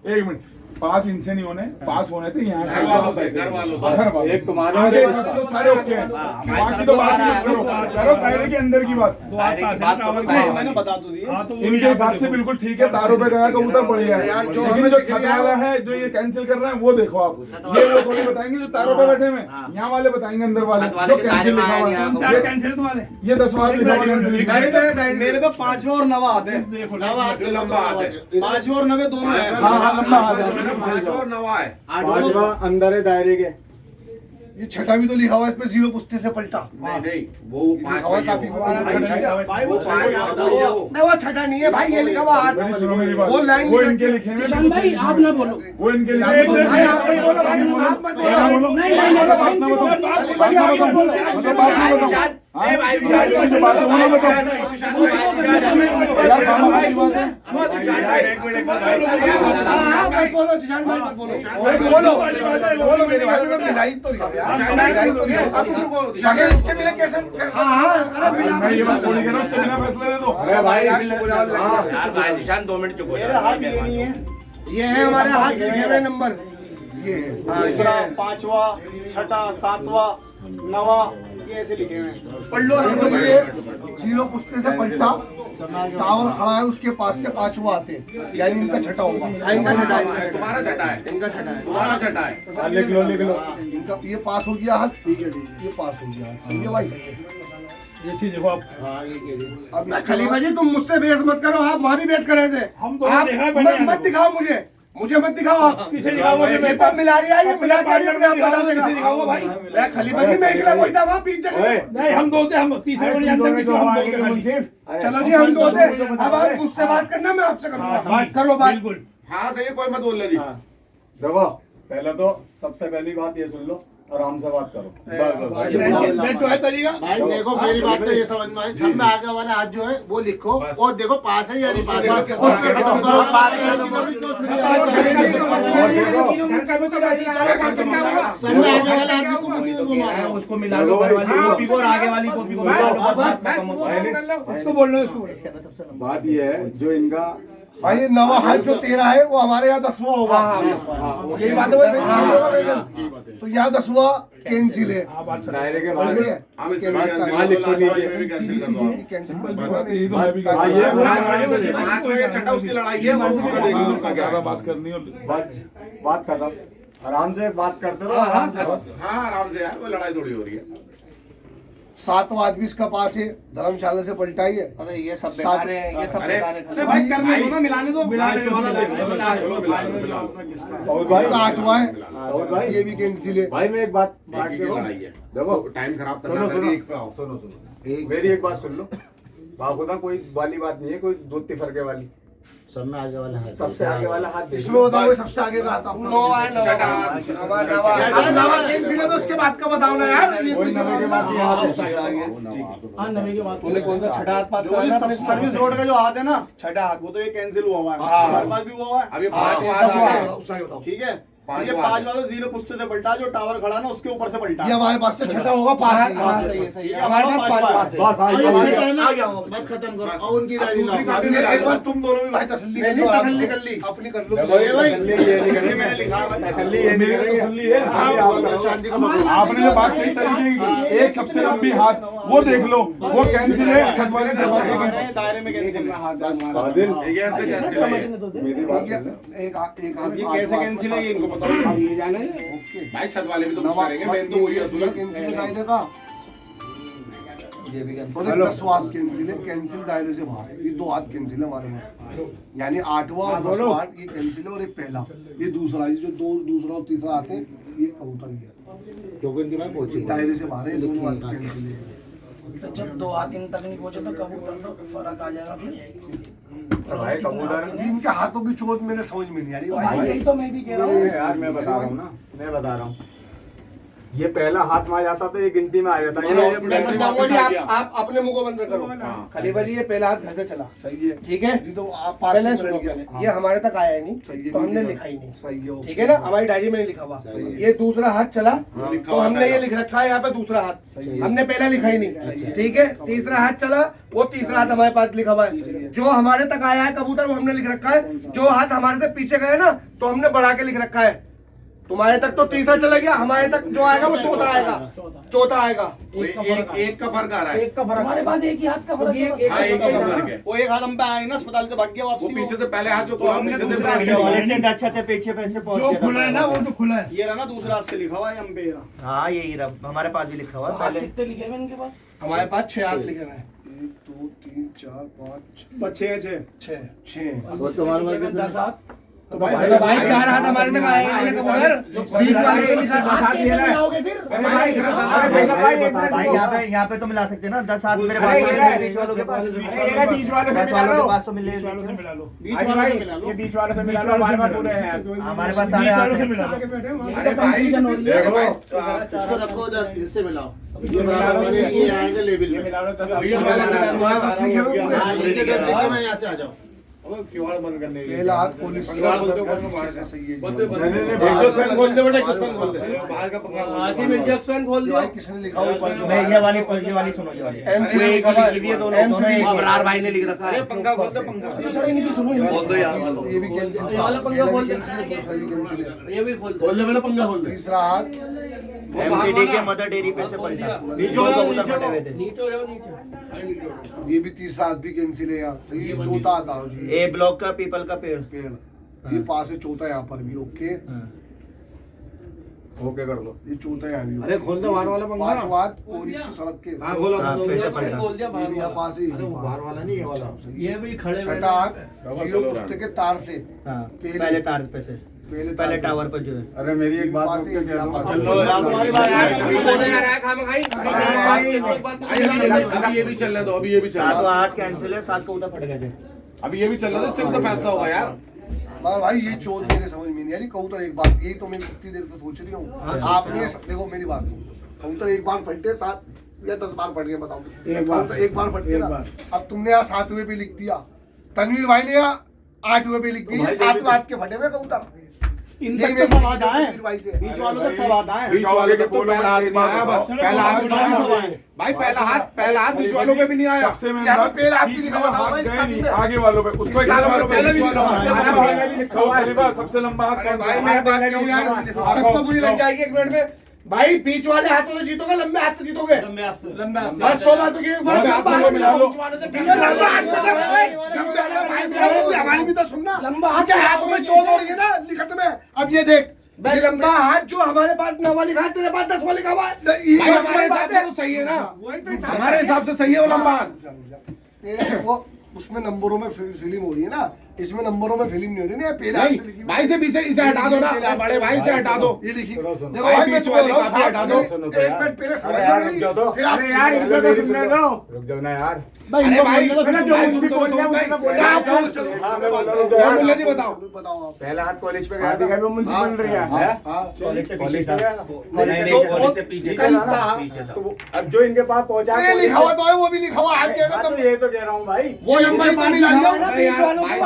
[SPEAKER 6] एक मिनट। पास इनसे नहीं होने, पास होने थे यहाँ से।
[SPEAKER 2] घर वालों से, घर वालों से।
[SPEAKER 6] घर वालों से।
[SPEAKER 2] एक तुम्हारे
[SPEAKER 6] आगे
[SPEAKER 2] और एक
[SPEAKER 6] सबसे सारे ओके हैं। बाकी तो बात मत करो, करो दायरे के अंदर की बात। 2 हाथ पास है टावर के।
[SPEAKER 3] मैंने बता तो दिया।
[SPEAKER 6] हाँ, तो इनके हिसाब से बिल्कुल ठीक है, तारों पे गया कबूतर बढ़िया है। लेकिन जो छत वाला है, जो ये कैंसिल कर रहा है, वो देखो आप। ये वो थोड़ी बताएंगे जो तारों पे बैठे हुए हैं। यहाँ वाले बताएंगे अंदर वाले जो कैंसिल लिखा हुआ है। कैंसिल तुम्हारे ये 10 वाला लिखा हुआ है।
[SPEAKER 3] मेरे पे 5वां और 9वां हाथ है।
[SPEAKER 2] जो लंबा हाथ है।
[SPEAKER 3] 5वां और 9वें दोनों है।
[SPEAKER 6] हाँ, लंबा हाथ है।
[SPEAKER 2] 5 और 9 है।
[SPEAKER 3] 5वां अंदर है दायरे के।
[SPEAKER 7] ये छठा भी तो लिखा हुआ है, इस पे 0 पुश्ते से पलटा।
[SPEAKER 2] नहीं नहीं, वो 5
[SPEAKER 7] लिखा हुआ है काफी।
[SPEAKER 3] भाई वो
[SPEAKER 2] वो 5
[SPEAKER 5] नहीं वो छठा नहीं है भाई, ये लिखा हुआ हाथ।
[SPEAKER 6] मेरी सुनो मेरी बात।
[SPEAKER 5] वो लाइन
[SPEAKER 6] वो इनके लिखे हैं।
[SPEAKER 5] किशन भाई आप ना बोलो।
[SPEAKER 6] वो इनके लिखे
[SPEAKER 5] भाई
[SPEAKER 6] हैं।
[SPEAKER 5] आप नहीं बोलो, भाई आप मत बोलो।
[SPEAKER 6] नहीं नहीं नहीं, बात ना बताओ, बात ना बताओ।
[SPEAKER 5] ए भाई
[SPEAKER 6] बात ना बताओ। यार सामने की बात है।
[SPEAKER 5] बोलो जिशान भाई मत बोलो।
[SPEAKER 7] बोलो मेरे भाई, लोग मिलाई तो नहीं यार, मिलाई तो नहीं। अब तुम रुको, अगर इसके मिले कैसे फैसला?
[SPEAKER 5] हाँ अरे
[SPEAKER 6] मैं ये बात थोड़ी कह रहा हूँ, उसके बिना फैसला दे दो।
[SPEAKER 2] अरे भाई यार चुप हो जाओ।
[SPEAKER 3] मेरे हाथ ये नहीं है।
[SPEAKER 5] ये है हमारे हाथ लिखे हुए नंबर।
[SPEAKER 3] दूसरा, 5वां, छठा, 7वां, 9वां ये ऐसे लिखे हुए हैं। पढ़ लो आराम से।
[SPEAKER 5] ये जीरो पुश्ते से पलटा, टावर खड़ा है, उसके पास से पांचवा आते, यानी इनका छठा होगा।
[SPEAKER 3] इनका छठा है,
[SPEAKER 2] तुम्हारा छठा है,
[SPEAKER 3] इनका छठा है,
[SPEAKER 2] तुम्हारा छठा है।
[SPEAKER 6] लिख लो
[SPEAKER 5] इनका ये पास हो गया हाथ,
[SPEAKER 3] ठीक है,
[SPEAKER 5] ये पास हो गया, सही है भाई।
[SPEAKER 6] ये चीज देखो आप।
[SPEAKER 7] हाँ ये कह रही।
[SPEAKER 5] अब इसके
[SPEAKER 3] खलीफा
[SPEAKER 5] बाद-
[SPEAKER 3] जी तुम मुझसे बहस मत करो, आप वहाँ भी बहस कर रहे थे।
[SPEAKER 6] हम तो
[SPEAKER 3] आप
[SPEAKER 6] देखा है,
[SPEAKER 3] मत दिखाओ मुझे मत दिखाओ आप।
[SPEAKER 6] किसे दिखाओ मुझे?
[SPEAKER 3] ये तो मिला रही है, ये मिला के अपने आप बता देगा।
[SPEAKER 6] किसे दिखाओ भाई?
[SPEAKER 3] मैं खलीफा जी मैं इकला कोई था वहाँ पीछे नहीं।
[SPEAKER 6] नहीं हम दो थे, हम तीसरे को नहीं जानते, किसी को हम दो थे खाली।
[SPEAKER 3] चलो जी हम दो थे, अब आप मुझसे बात करना, मैं आपसे करूँगा। करो बात।
[SPEAKER 6] बिल्कुल।
[SPEAKER 2] हाँ सही है, कोई मत बोल जी।
[SPEAKER 8] देखो पहले तो सबसे पहली बात ये सुन लो, आराम से बात करो।
[SPEAKER 6] मैं तो है तरीका।
[SPEAKER 7] भाई देखो मेरी बात तो ये समझ में आई, सब में आगे वाला हाथ जो है वो लिखो और देखो पास है या नहीं पास है। उसके खत्म करो बात है, तो सुनिए सब में आगे वाला हाथ को मुझे घुमाना।
[SPEAKER 4] उसको मिला लो, घर वाली कॉपी को और आगे वाली कॉपी को मिला लो, बात खत्म हो गई।
[SPEAKER 6] इसको बोल लो, इसको
[SPEAKER 4] इसके अंदर सबसे लंबा
[SPEAKER 8] बात ये है जो इनका
[SPEAKER 5] भाई ये नवा हाथ जो तेरा है वो हमारे यहाँ 10वां होगा। यही बात है भाई, तो यहाँ 10वां कैंसिल है।
[SPEAKER 8] दायरे के बाहर
[SPEAKER 5] सही है?
[SPEAKER 2] हम इसमें भी कैंसिल कर दो, लास्ट वाले में भी कैंसिल कर दो आप।
[SPEAKER 5] कैंसिल कर
[SPEAKER 2] बस।
[SPEAKER 5] दो।
[SPEAKER 2] पाँच में ये छठा उसकी लड़ाई है, वो उनका देख लो उनका क्या है।
[SPEAKER 6] बात करनी हो।
[SPEAKER 8] बस बात खत्म, आराम से बात करते रहो, आराम से बस।
[SPEAKER 2] हाँ आराम से यार, कोई लड़ाई थोड़ी हो रही है।
[SPEAKER 5] 7वां आदमी इसका पास है, धर्मशाला से पलटा ही है।
[SPEAKER 4] अरे ये सब बेकार है, ये सब बेकार है।
[SPEAKER 3] अरे भाई करने दो ना, मिलाने दो।
[SPEAKER 2] चलो मिला लो।
[SPEAKER 8] सऊद भाई,
[SPEAKER 5] 8वां है,
[SPEAKER 8] सऊद भाई,
[SPEAKER 5] ये भी कैंसिल है।
[SPEAKER 8] भाई मैं एक बात
[SPEAKER 2] एक ही की लड़ाई है,
[SPEAKER 8] देखो
[SPEAKER 2] टाइम खराब
[SPEAKER 8] सुनो
[SPEAKER 2] करना
[SPEAKER 8] सुनो
[SPEAKER 2] करके एक पे आओ।
[SPEAKER 8] सुनो सुनो मेरी एक बात सुन लो। बाखुदा कोई वाली बात नहीं है, कोई दो फरके वाली,
[SPEAKER 7] सब में आगे वाला हाथ।
[SPEAKER 8] सबसे आगे वाला हाथ देखो।
[SPEAKER 5] इसमें बताओ सबसे आगे का हाथ आपका। अरे नवा कैंसिल है तो उसके बाद का बताओ ना यार। ये
[SPEAKER 8] कोई
[SPEAKER 5] कोई
[SPEAKER 8] नवे के बाद नहीं हाथ
[SPEAKER 3] तूने कौन सा छठा हाथ पास करा है? सर्विस रोड का जो हाथ है ना, छठा हाथ, वो तो ये कैंसिल हुआ है, हमारे पास भी हुआ है।
[SPEAKER 2] अभी पाँच वाला
[SPEAKER 3] ठीक है,
[SPEAKER 2] पाँच
[SPEAKER 3] ये
[SPEAKER 2] वाला।
[SPEAKER 3] 5 वाला जीरो पुश्ते से पलटा, जो टावर खड़ा ना उसके ऊपर से पलटा।
[SPEAKER 5] ये हमारे पास से छठा होगा, पास है।
[SPEAKER 3] हाँ सही है, सही है। हमारे पास 5 है।
[SPEAKER 8] बस
[SPEAKER 7] और ये
[SPEAKER 8] आ
[SPEAKER 7] छठा है ना,
[SPEAKER 2] गया।
[SPEAKER 7] बात खत्म करो और उनकी लड़ाई
[SPEAKER 2] दूसरी
[SPEAKER 7] लाओ।
[SPEAKER 2] कॉपी
[SPEAKER 5] अब ये एक बार तुम दोनों भी भाई तसल्ली कर
[SPEAKER 3] मैंने
[SPEAKER 5] लो,
[SPEAKER 3] तसल्ली कर ली।
[SPEAKER 5] अपनी कर लो।
[SPEAKER 8] देखो ये
[SPEAKER 3] भाई,
[SPEAKER 8] तसल्ली ये नहीं करेंगे,
[SPEAKER 3] मैंने लिखा है भाई।
[SPEAKER 8] तसल्ली ये नहीं करेंगे।
[SPEAKER 6] तसल्ली है।
[SPEAKER 8] हाँ,
[SPEAKER 6] हाँ,
[SPEAKER 8] आप करो।
[SPEAKER 7] शांति को पकड़ो।
[SPEAKER 6] आपने जो बात कही तरीके की, एक सबसे लंबी हाथ वो देख लो, वो कैंसिल है। छठ वाले से बात करो।
[SPEAKER 3] दायरे में कैंसिल है।
[SPEAKER 8] फाजिल,
[SPEAKER 2] एक यार से कैंसिल है।
[SPEAKER 8] मेरी बात सुन लो।
[SPEAKER 5] एक हाथ
[SPEAKER 3] ये कैसे कैंसिल है, ये इनको बताओ।
[SPEAKER 2] भाई छत वाले भी तो कुछ करेंगे, मेन तो वही है असूल।
[SPEAKER 5] कैंसिल है दायरे का।
[SPEAKER 4] ये भी कैंसिल।
[SPEAKER 5] और एक 10वां हाथ कैंसिल है, कैंसिल दायरे से बाहर। ये 2 हाथ कैंसिल है हमारे में, यानी 8वां और 10वां हाथ ये कैंसिल है। और एक पहला, ये दूसरा, ये जो दूसरा और तीसरा आते हैं ये कबूतर ही है,
[SPEAKER 7] क्योंकि इनकी बात पहुंची है।
[SPEAKER 5] दायरे से बाहर है। ये दोनों हाथ कैंसिल है।
[SPEAKER 4] तो जब 2 हाथ इन तक नहीं पहुंचे तो कबूतर तो फर्क आ जाएगा फिर।
[SPEAKER 8] भाई कबूतर
[SPEAKER 5] इनके हाथों की चोट मेरे समझ में नहीं आ रही
[SPEAKER 4] भाई यही तो मैं भी कह रहा हूँ।
[SPEAKER 8] यार मैं बता रहा हूँ ना, मैं बता रहा हूँ, ये पहला हाथ में आ जाता तो ये गिनती में आ जाता।
[SPEAKER 2] ये
[SPEAKER 3] आप अपने मुंह को बंद करो। खलीफा जी ये पहला हाथ घर से चला,
[SPEAKER 5] सही है।
[SPEAKER 3] ठीक है।
[SPEAKER 5] जी तो आप पास
[SPEAKER 3] पहले
[SPEAKER 5] से
[SPEAKER 3] सुनो,
[SPEAKER 5] बैठ गए।
[SPEAKER 3] पहले ये हमारे तक आया ही नहीं,
[SPEAKER 5] सही है,
[SPEAKER 3] तो हमने
[SPEAKER 5] ठीक है।
[SPEAKER 3] लिखा ही नहीं।
[SPEAKER 5] सही है,
[SPEAKER 3] ठीक है ना, हमारी डायरी में नहीं लिखा हुआ। ये दूसरा हाथ चला तो हमने ये लिख रखा है यहाँ पे दूसरा हाथ, हमने पहला लिखा ही नहीं। ठीक है, तीसरा हाथ चला, वो तीसरा हाथ हमारे पास लिखा हुआ है। जो हमारे तक आया है कबूतर वो हमने लिख रखा है, जो हाथ हमारे से पीछे गए ना तो हमने बढ़ा के लिख रखा है। तुम्हारे तक तो तीसरा चला गया, हमारे तक जो आएगा वो चौथा आएगा, चौथा आएगा।
[SPEAKER 2] एक का फर्क आ रहा है।
[SPEAKER 4] हमारे पास एक ही हाथ का फर्क है।
[SPEAKER 2] हाँ, एक का फर्क है।
[SPEAKER 3] वो एक हाथ हम पे आया नहीं ना, अस्पताल से भाग गया
[SPEAKER 2] वो
[SPEAKER 3] वापसी।
[SPEAKER 2] पीछे से पहले हाथ जो खुला, पीछे से बैठ
[SPEAKER 4] ये वाले
[SPEAKER 2] गया।
[SPEAKER 4] से अच्छा थे, पीछे पैसे पहुंच
[SPEAKER 6] जो
[SPEAKER 4] गया
[SPEAKER 6] खुला है ना, वो तो खुला है।
[SPEAKER 3] ये रहा ना दूसरा हाथ से लिखा हुआ है हम पे, ये रहा।
[SPEAKER 4] हाँ यही रहा, हमारे पास भी लिखा हुआ है पहले। कितने लिखे हुए इनके पास?
[SPEAKER 3] हमारे पास 6 हाथ लिखे हुए हैं।
[SPEAKER 5] 1 2 3 4 5
[SPEAKER 3] 6
[SPEAKER 5] 6
[SPEAKER 7] और तुम्हारे पास कितने?
[SPEAKER 4] 10 हाथ।
[SPEAKER 3] तो भाई 4 हाथ हमारे तक आए हैं कबूतर। 20 वाले पे लिखा
[SPEAKER 4] हाथ कैसे मिलाओगे फिर?
[SPEAKER 2] भाई दिख रहा था ना।
[SPEAKER 4] भाई यहाँ पे तो मिला सकते हैं ना। 10 हाथ मेरे पास, बीच वालों के पास, 10 वालों के पास तो मिले।
[SPEAKER 6] मिला लो।
[SPEAKER 3] बीच वाले पे मिला लो।
[SPEAKER 6] ये बीच वाले से मिला लो, हमारे पास पूरे हैं।
[SPEAKER 4] हमारे पास सारे हाथ
[SPEAKER 6] से
[SPEAKER 4] हैं।
[SPEAKER 6] मिला लो।
[SPEAKER 2] अरे भाई देख लो,
[SPEAKER 7] इसको रखो उधर, इससे मिलाओ। ये बराबर वाले ये आएंगे लेवल में।
[SPEAKER 6] मिला लो तो सब।
[SPEAKER 2] 20 वाले से
[SPEAKER 7] हाँ, इनके घर देख के मैं यहाँ से आ जाऊँ।
[SPEAKER 2] किवाड़ बंद करने के लिए।
[SPEAKER 5] पहला हाथ पुलिस
[SPEAKER 2] पंगा बोलते हो, बोलते हो,
[SPEAKER 5] सही है।
[SPEAKER 6] बोल दे बेटा, किसको बोल दे।
[SPEAKER 2] बाहर का पंगा बोलते हो।
[SPEAKER 5] ये भाई किसने लिखा हुआ है?
[SPEAKER 4] मैं ये वाली सुनो, ये वाली।
[SPEAKER 3] MC
[SPEAKER 4] एक ही लिखी हुई है, दोनों एक ही।
[SPEAKER 3] अबरार भाई ने लिख रखा
[SPEAKER 2] अरे
[SPEAKER 3] है।
[SPEAKER 2] पंगा बोलते हो, पंगा।
[SPEAKER 4] बोल दो यार।
[SPEAKER 5] ये भी कैंसिल था। पहला भी कैंसिल है, दूसरा भी कैंसिल है।
[SPEAKER 6] बोल दे बेटा, पंगा बोल दे।
[SPEAKER 5] तीसरा हाथ
[SPEAKER 4] एमसीडी के मदर डेयरी पे से पलटा, दो कबूतर फटे हुए थे।
[SPEAKER 5] ये भी तीसरा हाथ भी कैंसिल है यहाँ, ये चौथा आता है जी।
[SPEAKER 4] ए ब्लॉक का पीपल का पेड़।
[SPEAKER 5] ये पास है चौथा यहाँ पर भी, ओके
[SPEAKER 8] ओके कर लो।
[SPEAKER 5] ये चौथा यहाँ भी।
[SPEAKER 7] अरे खोल दो बाहर वाला पंखा।
[SPEAKER 5] पांचवा हाथ कोरिस की सड़क के।
[SPEAKER 7] हाँ खोलो
[SPEAKER 4] हाँ, पैसे पलटा।
[SPEAKER 5] ये भी यहाँ पास है, ये
[SPEAKER 7] अरे
[SPEAKER 5] भी
[SPEAKER 7] वो
[SPEAKER 5] पास
[SPEAKER 7] बाहर वाला नहीं, ये वाला।
[SPEAKER 3] ये भी खड़े
[SPEAKER 5] छठा हाथ जीरो कुत्ते के तार से।
[SPEAKER 4] हाँ, पहले तार पे से, पहले टावर पर जो है।
[SPEAKER 8] अरे मेरी एक बात
[SPEAKER 5] पास
[SPEAKER 8] सुन
[SPEAKER 5] है,
[SPEAKER 8] के
[SPEAKER 5] यहाँ
[SPEAKER 8] कह
[SPEAKER 5] पास
[SPEAKER 8] दूं।
[SPEAKER 7] अभी ये भी चलने दो, अभी ये भी चल
[SPEAKER 4] सातों
[SPEAKER 7] रहा
[SPEAKER 4] हाथ कैंसिल है, 7 कबूतर फट गए थे।
[SPEAKER 7] अभी ये भी चल रहा है, इससे भी तो फैसला होगा यार।
[SPEAKER 5] भाई ये चोर मेरे समझ में नहीं आ रही। कबूतर एक बार, यही तो मैं कितनी देर से सोच रही हूँ। आपने देखो मेरी बात सुनो, कबूतर एक बार फटे 7 या 10 बार फट गए, बताओ। कबूतर एक बार फट गया ना, अब तुमने यहाँ 7वें पे लिख दिया, तनवीर भाई ने यहाँ 8वें पे लिख दिया, 7वें हाथ के फटे हुए कबूतर।
[SPEAKER 3] इन तक तो सवाल आए, बीच वालों तक सवाल आए।
[SPEAKER 7] बीच वाले का तो पहला हाथ नहीं आया, बस पहला हाथ नहीं आया भाई, पहला हाथ बीच वालों पे भी नहीं आया।
[SPEAKER 6] सबसे मेन
[SPEAKER 5] यहाँ पे
[SPEAKER 6] बात,
[SPEAKER 5] पहला हाथ भी
[SPEAKER 6] बीच
[SPEAKER 5] लिखा
[SPEAKER 6] वाला
[SPEAKER 5] बताओ
[SPEAKER 6] हाथ
[SPEAKER 5] भाई, इसका
[SPEAKER 6] गए
[SPEAKER 5] भी
[SPEAKER 6] नहीं,
[SPEAKER 5] है।
[SPEAKER 6] आगे वालों पे उसको
[SPEAKER 5] इसका वालों पे पहले भी लिखा हुआ है।
[SPEAKER 6] सबसे लंबा हाथ
[SPEAKER 5] अरे
[SPEAKER 6] कौन सा
[SPEAKER 5] भाई
[SPEAKER 6] है?
[SPEAKER 5] मैं बात क्यों यार, सबको बुरी लग जाएगी एक मिनट में। भाई बीच वाले हाथों से जीतोगे, लंबे हाथ से जीतोगे। बस 100 बातों की एक बार
[SPEAKER 6] लंबे हाथ में मिला लो।
[SPEAKER 5] लंबा हाथ मतलब भाई हमारी भी तो सुनना, लंबा हाथ के हाथों में चोट हो रही है ना लिखत में। अब ये देख, ये लंबा हाथ जो हमारे पास 9 लिखा है, तेरे पास 10 लिखा हुआ है।
[SPEAKER 7] भाई हमारे हिसाब से तो सही है ना, हमारे हिसाब से सही है वो लंबा हाथ।
[SPEAKER 5] तेरे वो उसमें नंबरों में फिल्म हो रही है ना, इसमें नंबरों में फिल्म नहीं हो रही ना। पहले हाथ से लिखी हुई।
[SPEAKER 7] भाई से पीछे इसे हटा दो ना, बड़े भाई से हटा दो।
[SPEAKER 5] ये लिखी
[SPEAKER 8] सुनो, सुनो।
[SPEAKER 5] देखो
[SPEAKER 7] भाई
[SPEAKER 5] भाई, मैं
[SPEAKER 7] बीच वाली
[SPEAKER 5] बोल रहा हूँ,
[SPEAKER 7] काफी हटा दो।
[SPEAKER 8] सुनो तो
[SPEAKER 5] एक
[SPEAKER 8] यार।
[SPEAKER 5] मिनट पहले समझ
[SPEAKER 8] अरे यार,
[SPEAKER 5] लो
[SPEAKER 8] रुक जाओ तो।
[SPEAKER 5] फिर आप-
[SPEAKER 8] अरे यार, इनको तो सुनने दो। रुक जाओ ना यार।
[SPEAKER 7] अरे भाई
[SPEAKER 5] चलो,
[SPEAKER 7] भाई सुन तो लो, सुन भाई।
[SPEAKER 5] आप बोलो, चलो,
[SPEAKER 8] हाँ, मैं बोल रहा हूँ,
[SPEAKER 7] क्या बोल रही बताओ।
[SPEAKER 5] बताओ आप।
[SPEAKER 8] पहला हाथ कॉलेज पे गया था। बन रही है।
[SPEAKER 4] कॉलेज से
[SPEAKER 8] कॉलेज
[SPEAKER 4] पीछे
[SPEAKER 8] पे
[SPEAKER 4] था।
[SPEAKER 8] गया ना।
[SPEAKER 5] जो
[SPEAKER 4] कॉलेज से पीछे
[SPEAKER 8] पीछे
[SPEAKER 5] कल
[SPEAKER 8] था ना।
[SPEAKER 5] था।
[SPEAKER 8] तो वो- अब जो इनके पास पहुंचा
[SPEAKER 5] ये लिखा हुआ तो है, वो भी लिखा हुआ हाथ के
[SPEAKER 8] हाँ, तो ये तो कह रहा हूँ भाई।
[SPEAKER 5] वो नंबर ही तो मिला लिया।
[SPEAKER 7] अरे यार, भाई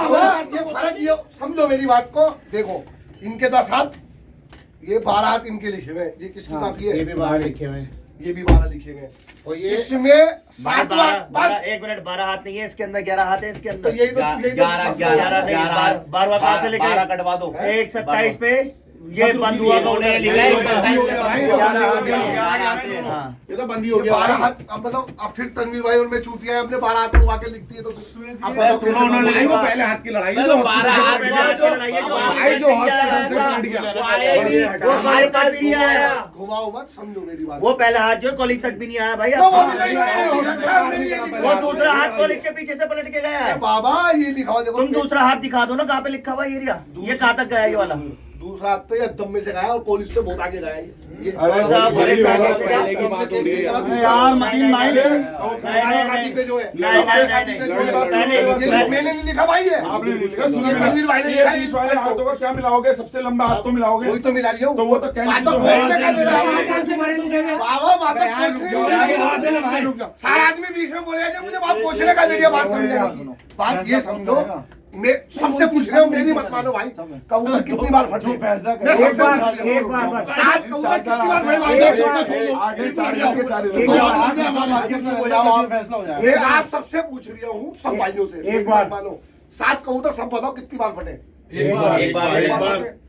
[SPEAKER 5] ये फर्क ये समझो मेरी बात को। देखो इनके 10 हाथ, ये 12 हाथ इनके लिखे हुए हैं। ये किसकी कापी है?
[SPEAKER 7] ये भी बाहर लिखे हुए हैं।
[SPEAKER 5] ये भी 12 लिखे हुए हैं।
[SPEAKER 7] और ये
[SPEAKER 5] इसमें 7 हाथ बस।
[SPEAKER 4] 1 मिनट, 12 हाथ नहीं है इसके अंदर, 11 हाथ है इसके
[SPEAKER 5] तो
[SPEAKER 4] अंदर।
[SPEAKER 5] यही तो
[SPEAKER 4] 12 कहाँ से लिखे?
[SPEAKER 9] 12 कटवा दो।
[SPEAKER 4] 127 पे ये बंद हुआ
[SPEAKER 9] उन्होंने
[SPEAKER 4] कबूतर।
[SPEAKER 9] लिखा है,
[SPEAKER 7] बंदी हो गया भाई, ये तो बंदी हो गया।
[SPEAKER 4] हाँ।
[SPEAKER 7] ये तो बंदी हो
[SPEAKER 5] ये
[SPEAKER 7] गया
[SPEAKER 5] 12
[SPEAKER 7] भाई।
[SPEAKER 5] हाथ। अब बताओ, अब फिर तनवीर भाई और मैं चूतिया है, अपने 12 हाथ लगवा के लिखती है तो अब बताओ कैसे
[SPEAKER 9] उन्होंने
[SPEAKER 7] भाई वो पहले हाथ की लड़ाई है,
[SPEAKER 9] तो
[SPEAKER 7] जो
[SPEAKER 9] 12 हाथ में
[SPEAKER 7] हॉस्पिटल
[SPEAKER 9] लड़ाई है,
[SPEAKER 7] से
[SPEAKER 9] जो
[SPEAKER 7] भाई जो हॉस्पिटल से बैठ गया।
[SPEAKER 9] वो आया ही नहीं, वो हमारे पास भी नहीं आया।
[SPEAKER 5] घुमाओ मत, समझो मेरी बात।
[SPEAKER 4] वो पहला हाथ जो कॉलेज तक भी नहीं आया भाई।
[SPEAKER 5] तो वो भी नहीं आया, हो सकता है हमने भी ये लिखा
[SPEAKER 4] वो
[SPEAKER 5] है।
[SPEAKER 4] दूसरा हाथ कॉलेज के पीछे से पलट के गया है।
[SPEAKER 5] बाबा ये लिखा हुआ देखो।
[SPEAKER 4] तुम दूसरा हाथ दिखा दो ना, कहाँ पे लिखा हुआ ये एरिया, ये कहाँ तक गया ये वाला?
[SPEAKER 5] दूसरा हाथ तो ये दम में से गया और पुलिस से बहुत आगे गया है। ये
[SPEAKER 6] अरे
[SPEAKER 4] साहब,
[SPEAKER 6] यही
[SPEAKER 4] अरे
[SPEAKER 6] वाला
[SPEAKER 4] साहब,
[SPEAKER 7] पहले की बात हो रही है।
[SPEAKER 5] यार
[SPEAKER 4] मदीन भाई,
[SPEAKER 5] जो है
[SPEAKER 4] मैंने
[SPEAKER 5] नहीं लिखा भाई है।
[SPEAKER 6] आपने लिखा, सुनो
[SPEAKER 5] ये
[SPEAKER 6] मेरा।
[SPEAKER 5] तनवीर भाई ने
[SPEAKER 6] ये
[SPEAKER 5] लिखा है,
[SPEAKER 6] 20 वाले हाथों का क्या मिलाओगे? सबसे लंबा हाथ तो मिलाओगे।
[SPEAKER 5] वही तो मिला लिया हूँ।
[SPEAKER 6] तो वो तो कैंसिल
[SPEAKER 5] बात तो
[SPEAKER 6] तो है।
[SPEAKER 5] पूछने का दे रहा हूँ। बाबा बात तो पूछने का। सारा आदमी बीच में बोले मुझे बात पूछने का जरिए बात समझने की। बात ये समझो, मैं सबसे पूछ रहा हूँ, मेरी मत मानो भाई। कबूतर कितनी बार फटे? मैं सबसे पूछ रहा हूँ। 7 कबूतर कितनी बार फटे?
[SPEAKER 6] आगे 4 आगे 4
[SPEAKER 7] फैसला हो जाएगा।
[SPEAKER 5] मैं आप सबसे पूछ रहा हूँ, सब भाइयों से। एक बार मानो, 7 कबूतर सब बताओ कितनी बार फटे?
[SPEAKER 9] एक बार।
[SPEAKER 5] फटे।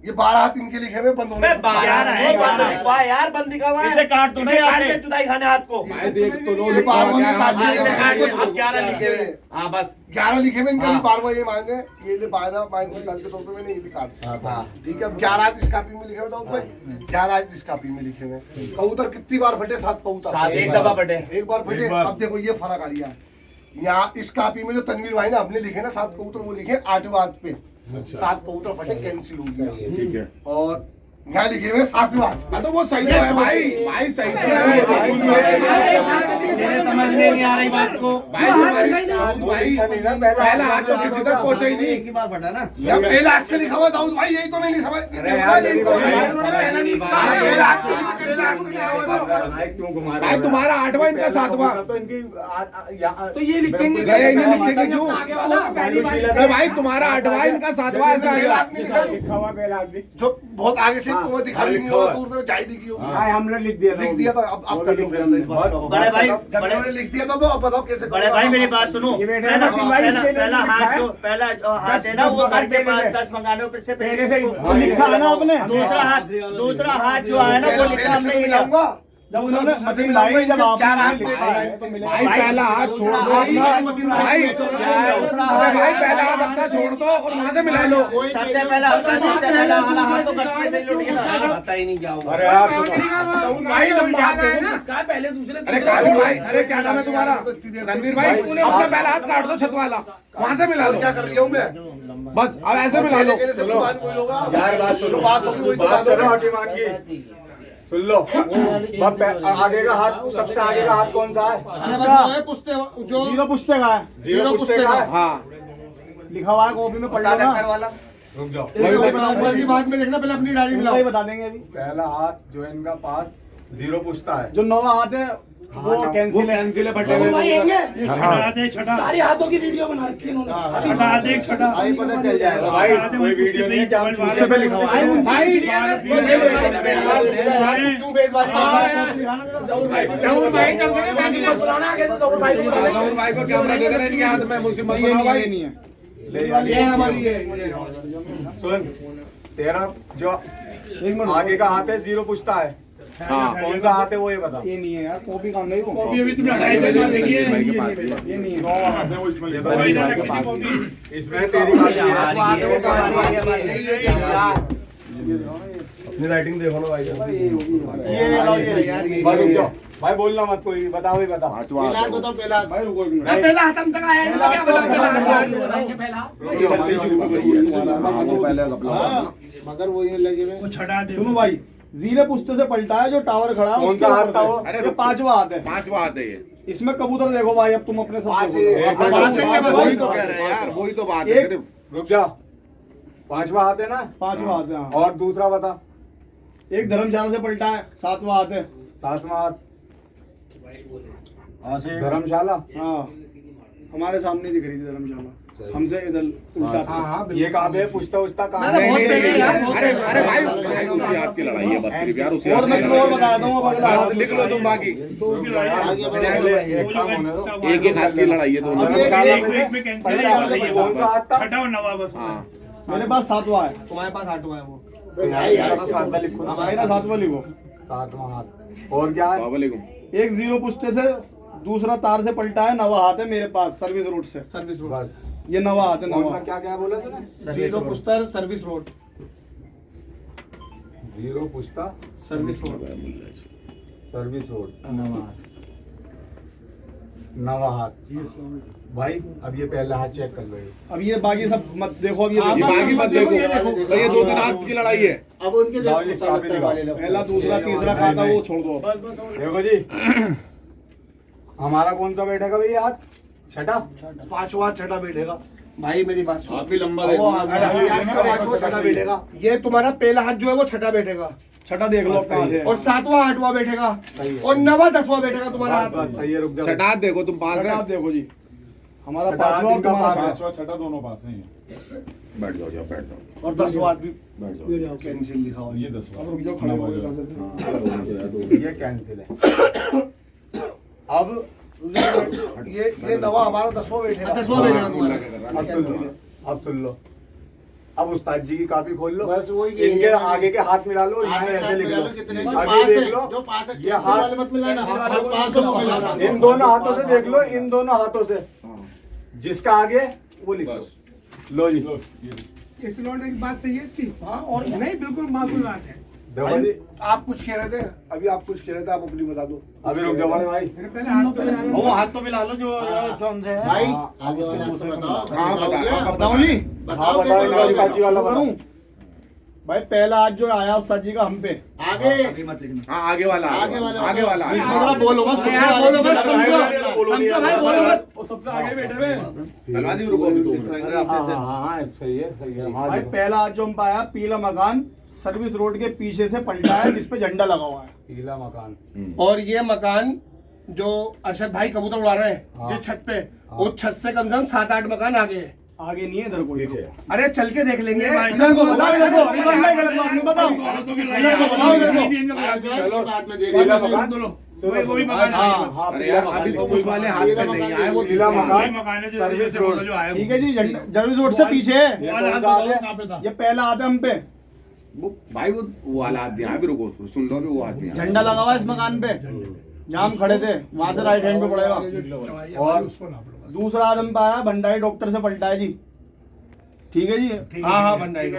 [SPEAKER 5] ये 12 हाथ इनके लिखे हुए बंद होने।
[SPEAKER 4] 12 है, 12
[SPEAKER 9] यार बंदी का
[SPEAKER 4] इसे काट दो ना यहाँ से।
[SPEAKER 9] जुदाई खाने हाथ को।
[SPEAKER 7] भाई देख तो लो,
[SPEAKER 5] ये बार बार
[SPEAKER 7] क्या हाथ
[SPEAKER 5] काट
[SPEAKER 7] में
[SPEAKER 5] दिया।
[SPEAKER 7] क्या
[SPEAKER 9] अब 11 लिखे हुए। हाँ बस
[SPEAKER 5] 11 लिखे हुए इनके भी
[SPEAKER 9] हाँ।
[SPEAKER 5] 12 ये मांगे। ये ले 12 मांगे मिसाल के तौर पे मैंने ये भी काट।
[SPEAKER 9] हाँ।
[SPEAKER 5] ठीक है, अब 11 हाथ इस कापी में लिखे हुए तो भाई 11 हाथ इस कापी में लिखे हुए। कबूतर कितनी बार फटे? 7 कबूतर।
[SPEAKER 9] 7 एक दफा पटे।
[SPEAKER 5] एक बार फटे। अब देखो ये फर्क आ रही है। यहाँ इस कापी में जो तनवीर भाई ने अपने लिखे ना 7 कबूतर, वो लिखे 8वें हाथ पे 7 कबूतर फटे, कैंसिल हो गया।
[SPEAKER 7] ठीक है।
[SPEAKER 5] और यहाँ लिखे हुए 7वें हाथ।
[SPEAKER 7] हाँ तो वो सही है भाई, भाई सही है।
[SPEAKER 9] मुझे समझ में नहीं आ रही बात को।
[SPEAKER 7] भाई हमारी दाऊद भाई पहला हाथ तो किसी तक पहुंचा ही नहीं।
[SPEAKER 4] एक ही बार फटा ना।
[SPEAKER 5] या पहला हाथ से लिखा हुआ दाऊद भाई, यही तो मैं नहीं समझ। यही तो है। पहला हाथ पे लिख
[SPEAKER 8] भाई क्यों घुमा रहे
[SPEAKER 6] भाई
[SPEAKER 8] हो?
[SPEAKER 6] तुम्हारा 8वां इनका 7वां
[SPEAKER 8] तो इनकी
[SPEAKER 3] तो ये लिखेंगे
[SPEAKER 6] गए ही नहीं लिखेंगे क्यों?
[SPEAKER 3] आगे वाला
[SPEAKER 6] अरे भाई तुम्हारा 8वां इनका 7वां ऐसा आएगा।
[SPEAKER 8] लिखा हुआ पहला आदमी
[SPEAKER 5] जो बहुत आगे से तुम्हें दिखा भी नहीं होगा, दूर से चाहिए दिखी होगी।
[SPEAKER 8] हाँ हमने लिख दिया
[SPEAKER 5] लिख दिया था, अब कर लो फिर इस बात को।
[SPEAKER 4] बड़े भाई
[SPEAKER 5] जब
[SPEAKER 4] बड़े
[SPEAKER 5] उन्होंने लिख दिया था तो अब बताओ कैसे
[SPEAKER 4] बड़े भाई मेरी बात सुनो।
[SPEAKER 8] ये बेटे
[SPEAKER 4] पहला
[SPEAKER 8] ना, भाई,
[SPEAKER 4] पहला
[SPEAKER 8] इनके
[SPEAKER 4] पहला
[SPEAKER 8] लिए
[SPEAKER 4] हाथ
[SPEAKER 8] लिखा
[SPEAKER 4] जो पहला जो हाथ है ना वो घर के पास 10 मंगाने से
[SPEAKER 8] पहले से ही
[SPEAKER 4] वो लिखा है ना आपने।
[SPEAKER 8] हमने-
[SPEAKER 4] दूसरा हाथ जो आया ना वो लिखा हमने ये
[SPEAKER 5] मिलाऊंगा
[SPEAKER 8] जब उन्होंने मती मिलाई जब आपने लिखा है तो मिला
[SPEAKER 6] भाई पहला हाथ छोड़ दो अपना भाई। अरे भाई पहला हाथ अपना छोड़ दो और वहां से मिला लो।
[SPEAKER 4] सबसे पहला वाला हाथ तो घर में से ही लुट गया।
[SPEAKER 9] पता ही नहीं क्या हुआ।
[SPEAKER 8] अरे यार सुनो
[SPEAKER 3] भाई लंबा है ना इसका पहले दूसरे
[SPEAKER 6] अरे कासिम भाई, अरे क्या नाम है तुम्हारा? रणवीर भाई, अपना पहला हाथ काट दो छत वाला, वहां से मिला लो।
[SPEAKER 5] क्या कर रही हूँ मैं?
[SPEAKER 6] बस अब ऐसे मिला लो।
[SPEAKER 5] अकेले से भगवान कोई होगा?
[SPEAKER 8] यार बात सुनो,
[SPEAKER 5] जो बात होगी वही तो
[SPEAKER 8] बात
[SPEAKER 5] बात
[SPEAKER 8] करो
[SPEAKER 5] होगी।
[SPEAKER 8] हकीमान की। सुन लो आगे का हाथ, सबसे आगे का हाथ कौन सा है?
[SPEAKER 3] पुश्ते जो
[SPEAKER 8] जीरो पुश्ते का है। जीरो पुश्ते का है।
[SPEAKER 6] हाँ
[SPEAKER 8] लिखा हुआ है कॉपी में पढ़ लो
[SPEAKER 4] वाला
[SPEAKER 8] रुक जाओ
[SPEAKER 3] बाद में देखना, पहले अपनी डायरी
[SPEAKER 8] वही बता देंगे अभी। पहला हाथ जो है इनका पास जीरो पुश्ता है, जो नौवा हाथ है वो कैंसिल है।
[SPEAKER 6] कैंसिल है फटे हुए।
[SPEAKER 3] सारे हाथों की वीडियो बना रखी है इन्होंने।
[SPEAKER 5] भाई पता चल जाएगा।
[SPEAKER 8] भाई कोई वीडियो नहीं है, क्या पुश्ते पे लिखा हुआ है।
[SPEAKER 3] भाई
[SPEAKER 8] क्यों बेजबारी
[SPEAKER 3] जरूर भाई कर देंगे, मैं नहीं बुलाना आगे से जरूर भाई को बुला देंगे।
[SPEAKER 6] जहूर भाई को कैमरा दे देना इनके हाथ में, मुझसे मत बनाओ भाई।
[SPEAKER 8] नहीं है
[SPEAKER 3] ये हमारी है।
[SPEAKER 8] सुन तेरा जो आगे का हाथ है जीरो पुश्ता है,
[SPEAKER 6] हाँ
[SPEAKER 8] कौन सा हाथ है वो ये बता। ये नहीं है यार, कॉपी काम नहीं
[SPEAKER 3] कॉपी अभी तुमने हटाई थी, देखिए
[SPEAKER 6] भाई के पास
[SPEAKER 8] ये नहीं है।
[SPEAKER 6] रणवीर भाई के पास ही।
[SPEAKER 8] इसमें तेरी कॉपी है।
[SPEAKER 5] अपनी राइटिंग देखो ना भाई।
[SPEAKER 8] भाई रुक जाओ भाई, बोलना मत कोई, बताओ ही बता।
[SPEAKER 6] पांचवा
[SPEAKER 7] पहला बताओ पहला।
[SPEAKER 8] भाई रुको एक मिनट।
[SPEAKER 3] पहला हाथ हम तक आया नहीं, क्या पता पहला हाथ पहला
[SPEAKER 6] पहले अपना
[SPEAKER 7] मगर वो ये लगे हुए
[SPEAKER 8] सुनो भाई, जीरे पुश्ते से पलटा है जो टावर खड़ा है। कौन सा हाथ था वो?
[SPEAKER 6] अरे
[SPEAKER 8] ये पांचवा हाथ है।
[SPEAKER 6] 5वां हाथ है ये।
[SPEAKER 8] इसमें कबूतर देखो भाई, अब तुम अपने
[SPEAKER 5] पास
[SPEAKER 8] सब
[SPEAKER 5] ही-
[SPEAKER 6] वही तो कह रहे हैं यार, वही तो बात है
[SPEAKER 8] एक
[SPEAKER 6] सिर्फ।
[SPEAKER 8] रुक जा, पांचवा हाथ है ना? पांचवा हाथ है। और दूसरा बता। एक धर्मशाला से पलटा है, 7वां हाथ है। 7वां हाथ धर्मशाला। हाँ हमारे सामने दिख रही थी धर्मशाला, हमसे इधर उल्टा था। ये कहाँ पे पुश्ता उश्ता कहाँ
[SPEAKER 6] नहीं, नहीं,
[SPEAKER 8] है?
[SPEAKER 6] नहीं, अरे अरे भाई भाई, उसी हाथ की लड़ाई है बस सिर्फ यार, उसी हाथ
[SPEAKER 8] और
[SPEAKER 6] की
[SPEAKER 8] मैं
[SPEAKER 6] लड़ाई
[SPEAKER 8] और
[SPEAKER 6] है।
[SPEAKER 8] बता दूँ अब अगला हाथ
[SPEAKER 6] लिख लो तुम बाकी।
[SPEAKER 7] आगे बढ़ो।
[SPEAKER 8] पहले एक काम होने दो।
[SPEAKER 6] एक एक हाथ की लड़ाई है दोनों की।
[SPEAKER 8] धर्मशाला में से पहले कौन सा हाथ था?
[SPEAKER 6] हाँ
[SPEAKER 8] मेरे पास 7वां है।
[SPEAKER 3] तुम्हारे पास आठवां है वो।
[SPEAKER 7] भाई यार,
[SPEAKER 8] तो 7वां लिखो ना। मेरा 7वां लिखो। 7वां हाथ। और क्या है?
[SPEAKER 6] वालेकुम।
[SPEAKER 8] एक जीरो पुश्ते से दूसरा तार से पलटा है, नवा हाथ है मेरे पास सर्विस रोड से। सर्विस रोड बस ये नवा हाथ है। नवा क्या क्या बोला तूने?
[SPEAKER 3] जीरो पुस्तर सर्विस रोड।
[SPEAKER 8] जीरो पुश्ता
[SPEAKER 3] सर्विस रोड।
[SPEAKER 8] सर्विस रोड नवा हाथ। भाई अब ये पहला हाथ चेक कर लो। अब ये बाकी सब मत देखो। अब
[SPEAKER 6] ये बाकी मत देखो भाई, ये 2-3 हाथ की लड़ाई है।
[SPEAKER 7] अब उनके जो
[SPEAKER 8] पहला दूसरा तीसरा खाता वो छोड़ दो। देखो जी हमारा कौन सा बैठेगा भाई हाथ? छठा।
[SPEAKER 5] पांचवा छठा बैठेगा।
[SPEAKER 3] भाई मेरी बात सुन।
[SPEAKER 8] भी लंबा
[SPEAKER 5] वो इसका पांचवा छठा बैठेगा। ये तुम्हारा पहला हाथ जो है वो छठा बैठेगा,
[SPEAKER 8] छठा देख लो कहाँ से।
[SPEAKER 5] और 7वां 8वां बैठेगा, और 9वां 10वां बैठेगा तुम्हारा हाथ।
[SPEAKER 8] बस सही है, रुक जाओ।
[SPEAKER 6] छठा देखो तुम पास है।
[SPEAKER 8] छठा देखो जी, हमारा पांचवा और तुम्हारा
[SPEAKER 6] पांचवा छठा दोनों पास हैं। बैठ जाओ जाओ, बैठ जाओ,
[SPEAKER 5] और 10वां हाथ भी
[SPEAKER 6] बैठ जाओ।
[SPEAKER 5] कैंसिल लिखा हुआ है।
[SPEAKER 6] ये 10वां।
[SPEAKER 8] रुक जाओ, खड़े हो जाओ। ये कैंसिल है। अब
[SPEAKER 5] ये 9वां हमारा 10वां बैठेगा।
[SPEAKER 3] 10वां बैठेगा तुम्हारा।
[SPEAKER 8] अब सुन लो। अब उस्ताद जी की कॉपी खोल लो,
[SPEAKER 7] बस वही
[SPEAKER 8] इनके आगे के हाथ मिला लो, यहाँ ऐसे लिख लो।
[SPEAKER 7] कितने जो
[SPEAKER 8] आगे
[SPEAKER 7] पास
[SPEAKER 8] देख
[SPEAKER 7] है,
[SPEAKER 8] लो,
[SPEAKER 7] जो पास है
[SPEAKER 8] ये
[SPEAKER 7] कैंसिल
[SPEAKER 8] हाथ
[SPEAKER 7] वाले मत मिलाना, हाथ पास है वो मिलाना।
[SPEAKER 8] इन दोनों हाथों से देख लो, इन दोनों हाथों से जिसका आगे वो लिख लो। लो जी
[SPEAKER 3] इस लौटने की बात सही है इसकी। हाँ और नहीं, बिल्कुल माकूल बात है।
[SPEAKER 8] देखो जी,
[SPEAKER 5] आप कुछ कह रहे थे अभी, आप कुछ कह रहे थे, आप अपनी बता दो।
[SPEAKER 8] अभी रुक जाओ बड़े भाई।
[SPEAKER 3] पहले हाथ तो मिलाना।
[SPEAKER 7] वो हाथ तो मिला लो जो कौन से है भाई। आगे वाले हाथ तो बताओ।
[SPEAKER 6] हाँ बता,
[SPEAKER 8] बताऊं नहीं?
[SPEAKER 7] बताओ
[SPEAKER 8] हाँ, बताओ,
[SPEAKER 7] बताओ,
[SPEAKER 8] उस्ताद जी वाला करूं? भाई पहला हाथ जो आया उस्ताद जी का हम पे,
[SPEAKER 7] आगे
[SPEAKER 6] हाँ आगे वाला
[SPEAKER 7] आगे वाला।
[SPEAKER 6] आगे वाला
[SPEAKER 8] बोलो मत,
[SPEAKER 3] बोलो मत, समझो भाई, बोलो मत।
[SPEAKER 8] वो सबसे आगे बैठे हुए।
[SPEAKER 6] कलवाजी रुको अभी 2 मिनट।
[SPEAKER 8] हाँ सही है सही है। भाई पहला हाथ जो हम पाया, पीला मकान सर्विस रोड के पीछे से पलटा है जिसपे झंडा लगा हुआ है। पीला मकान।
[SPEAKER 5] और ये मकान जो अरशद भाई कबूतर उड़ा रहे हैं जिस छत पे, उस छत से कम से कम 7-8 मकान आगे है।
[SPEAKER 8] आगे नहीं है इधर कोई।
[SPEAKER 5] अरे चल के देख लेंगे।
[SPEAKER 8] इधर को बताओ, इधर को अभी नहीं गलत बात नहीं बताओ, इधर को बताओ, इधर को।
[SPEAKER 7] चलो बाद में
[SPEAKER 8] पीला
[SPEAKER 7] देखो।
[SPEAKER 8] मकान।
[SPEAKER 9] वही मकान
[SPEAKER 8] हाँ,
[SPEAKER 7] अरे यार अभी तो उस वाले हाथ पे नहीं आए वो
[SPEAKER 8] पीला मकान
[SPEAKER 9] मकान है जो
[SPEAKER 8] सर्विस
[SPEAKER 9] जो
[SPEAKER 8] रोड।
[SPEAKER 9] जो आया
[SPEAKER 8] ठीक है जी, सर्विस रोड से पीछे है। ये कौन सा हाथ
[SPEAKER 9] कहाँ पे था?
[SPEAKER 8] है? ये पहला हाथ है हम पे।
[SPEAKER 7] वो भाई वो वाला आदमी यहाँ भी रुको सुन लो अभी वो आदमी
[SPEAKER 8] झंडा लगा हुआ है इस मकान पे, जहाँ हम खड़े थे वहां से राइट हैंड पे पड़ेगा। और दूसरा आदम पे आया भंडारी डॉक्टर से पलटा है जी। ठीक है जी।
[SPEAKER 5] हाँ हाँ भंडारी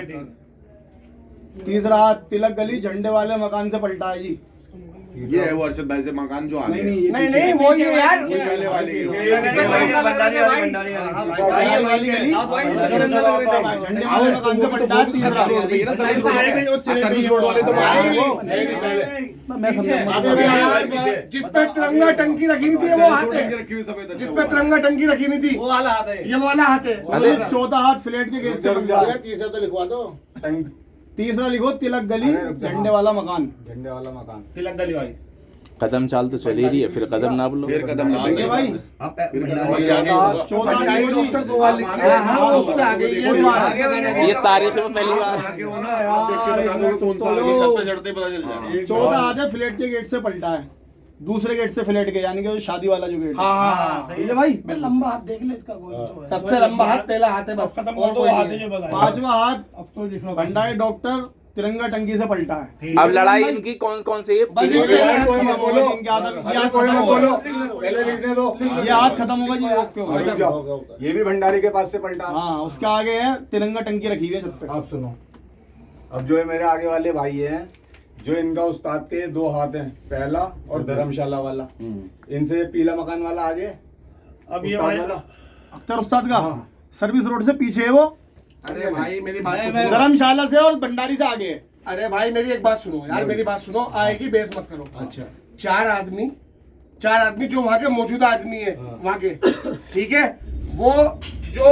[SPEAKER 8] तीसरा हाथ तिलक गली झंडे वाले मकान से पलटा है जी।
[SPEAKER 7] ये है वो अरशद भाई से मकान जो आगे
[SPEAKER 8] नहीं
[SPEAKER 5] नहीं नहीं वो ही है यार।
[SPEAKER 7] वही पहले वाली
[SPEAKER 4] भंडारी वाली
[SPEAKER 8] गली झंडे वाले मकान से पलटा है तीसरा।
[SPEAKER 7] सर्विस रोड वाले तो
[SPEAKER 8] मैं समझा।
[SPEAKER 5] जिस पे तिरंगा टंकी रखी हुई थी वो हाथ है। जिस पे तिरंगा टंकी रखी हुई थी
[SPEAKER 9] वो वाला हाथ है।
[SPEAKER 5] ये वो वाला हाथ है।
[SPEAKER 8] चौथा हाथ फ्लैट के गेट से पलटा है।
[SPEAKER 7] तीसरा तो लिखवा दो।
[SPEAKER 8] तीसरा लिखो तिलक गली झंडे वाला मकान। झंडे वाला मकान।
[SPEAKER 9] तिलक गली भाई।
[SPEAKER 1] कदम चाल तो चल ही रही है, फिर कदम नाप लो।
[SPEAKER 7] फिर कदम
[SPEAKER 8] ठीक है भाई। चौथा
[SPEAKER 5] डॉक्टर गोवाल लिखा है। हाँ उससे आगे
[SPEAKER 1] ये तारीख में पहली बार।
[SPEAKER 8] चौथा हाथ है फ्लैट के गेट से पलटा है, दूसरे गेट से फ्लैट के, यानी कि शादी वाला जो गेट।
[SPEAKER 5] हाँ हाँ
[SPEAKER 8] ठीक है भाई।
[SPEAKER 9] लंबा हाथ देख ले इसका कोई तो है।
[SPEAKER 5] सबसे लंबा हाथ पहला हाथ है बस।
[SPEAKER 9] खत्म
[SPEAKER 5] और
[SPEAKER 9] हो
[SPEAKER 5] कोई
[SPEAKER 9] तो हाथ
[SPEAKER 5] नहीं
[SPEAKER 9] है
[SPEAKER 5] है।
[SPEAKER 9] जो बताया।
[SPEAKER 8] पांचवा हाथ
[SPEAKER 9] अब तो लिख लो
[SPEAKER 8] भंडारी डॉक्टर तिरंगा टंकी से पलटा है।
[SPEAKER 1] अब लड़ाई इनकी कौन कौन सी है?
[SPEAKER 8] बस
[SPEAKER 1] पुलिस
[SPEAKER 8] ये
[SPEAKER 1] पे-
[SPEAKER 8] कोई मत बोलो, ये हाथ कोई मत बोलो, पहले लिखने दो। ये हाथ खत्म होगा जी, ओके होगा।
[SPEAKER 2] ये भी भंडारी के पास से पलटा।
[SPEAKER 8] हाँ, उसके आगे है तिरंगा टंकी रखी हुई है छत पे।
[SPEAKER 2] आप सुनो, अब जो है मेरे आगे वाले भाई हैं, जो इनका उस्ताद के 2 हाथ हैं, पहला और धर्मशाला वाला। इनसे पीला मकान वाला आगे,
[SPEAKER 9] अब ये
[SPEAKER 2] उस्ताद
[SPEAKER 9] भाई
[SPEAKER 2] वाला।
[SPEAKER 8] अख्तर उस्ताद का सर्विस रोड से पीछे है वो,
[SPEAKER 7] अरे भाई मेरी बात तो सुनो।
[SPEAKER 8] धर्मशाला से और भंडारी से आगे है।
[SPEAKER 5] अरे भाई मेरी एक बात सुनो यार, मेरी बात सुनो, आएगी बेस मत करो।
[SPEAKER 7] अच्छा
[SPEAKER 5] चार आदमी जो वहाँ के मौजूदा आदमी है वहाँ के, ठीक है, वो जो